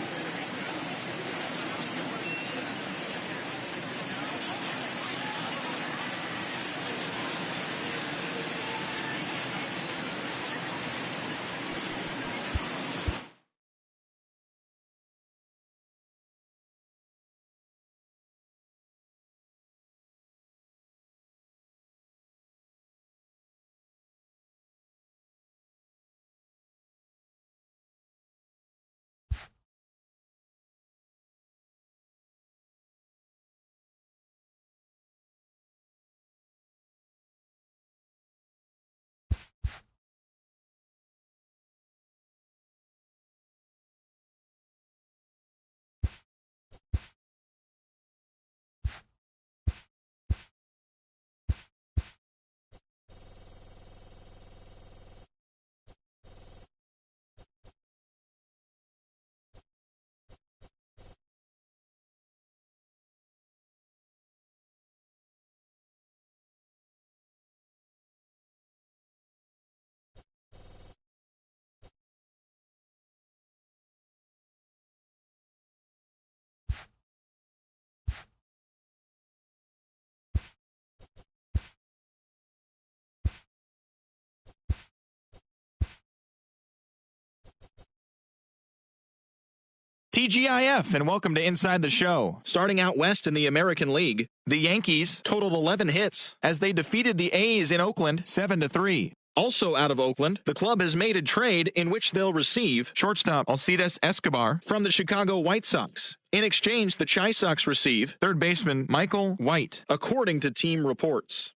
TGIF, and welcome to Inside the Show. Starting out west in the American League, the Yankees totaled 11 hits as they defeated the A's in Oakland 7-3. Also out of Oakland, the club has made a trade in which they'll receive shortstop Alcides Escobar from the Chicago White Sox. In exchange, the Chi Sox receive third baseman Michael White, according to team reports.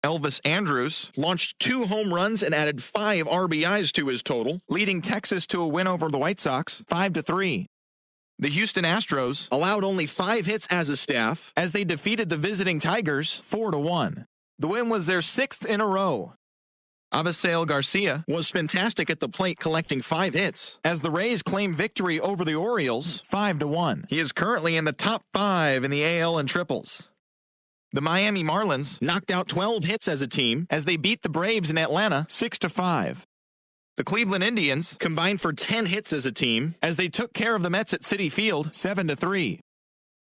Elvis Andrus launched 2 home runs and added 5 RBIs to his total, leading Texas to a win over the White Sox 5-3. The Houston Astros allowed only 5 hits as a staff as they defeated the visiting Tigers 4-1. The win was their 6th in a row. Avisail Garcia was fantastic at the plate, collecting 5 hits as the Rays claim victory over the Orioles 5-1. He is currently in the top 5 in the AL in triples. The Miami Marlins knocked out 12 hits as a team as they beat the Braves in Atlanta 6-5. The Cleveland Indians combined for 10 hits as a team as they took care of the Mets at Citi Field 7-3.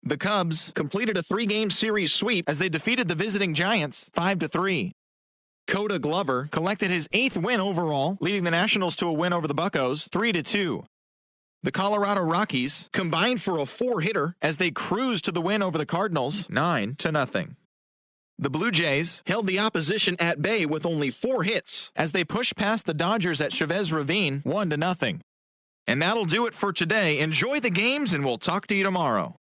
The Cubs completed a 3-game series sweep as they defeated the visiting Giants 5-3. Coda Glover collected his 8th win overall, leading the Nationals to a win over the Buccos 3-2. The Colorado Rockies combined for a 4-hitter as they cruised to the win over the Cardinals 9-0. The Blue Jays held the opposition at bay with only 4 hits as they pushed past the Dodgers at Chavez Ravine 1-0. And that'll do it for today. Enjoy the games, and we'll talk to you tomorrow.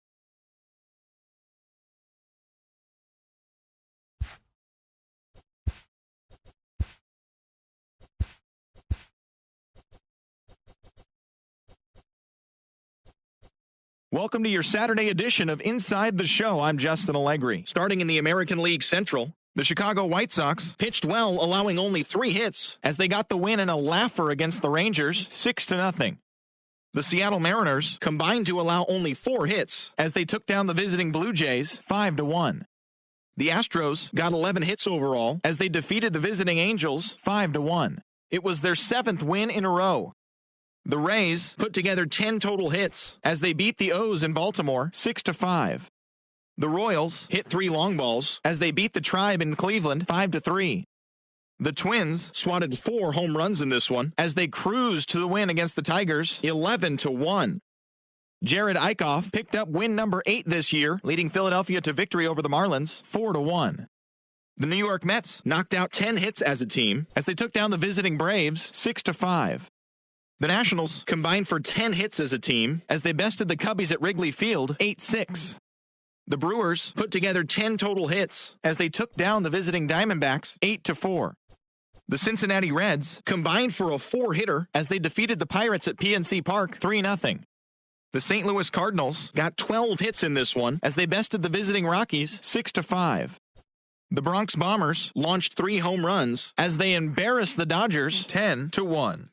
Welcome to your Saturday edition of Inside the Show. I'm Justin Allegri. Starting in the American League Central, the Chicago White Sox pitched well, allowing only 3 hits as they got the win in a laugher against the Rangers, 6-0. The Seattle Mariners combined to allow only 4 hits as they took down the visiting Blue Jays 5-1. The Astros got 11 hits overall as they defeated the visiting Angels 5-1. It was their 7th win in a row. The Rays put together 10 total hits as they beat the O's in Baltimore 6-5. The Royals hit 3 long balls as they beat the Tribe in Cleveland 5-3. The Twins swatted 4 home runs in this one as they cruised to the win against the Tigers 11-1. Jared Eichhoff picked up win number 8 this year, leading Philadelphia to victory over the Marlins 4-1. The New York Mets knocked out 10 hits as a team as they took down the visiting Braves 6-5. The Nationals combined for 10 hits as a team as they bested the Cubbies at Wrigley Field 8-6. The Brewers put together 10 total hits as they took down the visiting Diamondbacks 8-4. The Cincinnati Reds combined for a 4-hitter as they defeated the Pirates at PNC Park 3-0. The St. Louis Cardinals got 12 hits in this one as they bested the visiting Rockies 6-5. The Bronx Bombers launched 3 home runs as they embarrassed the Dodgers 10-1.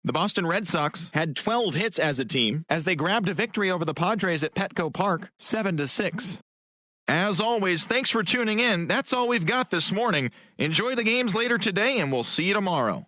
The Boston Red Sox had 12 hits as a team as they grabbed a victory over the Padres at Petco Park 7-6. As always, thanks for tuning in. That's all we've got this morning. Enjoy the games later today, and we'll see you tomorrow.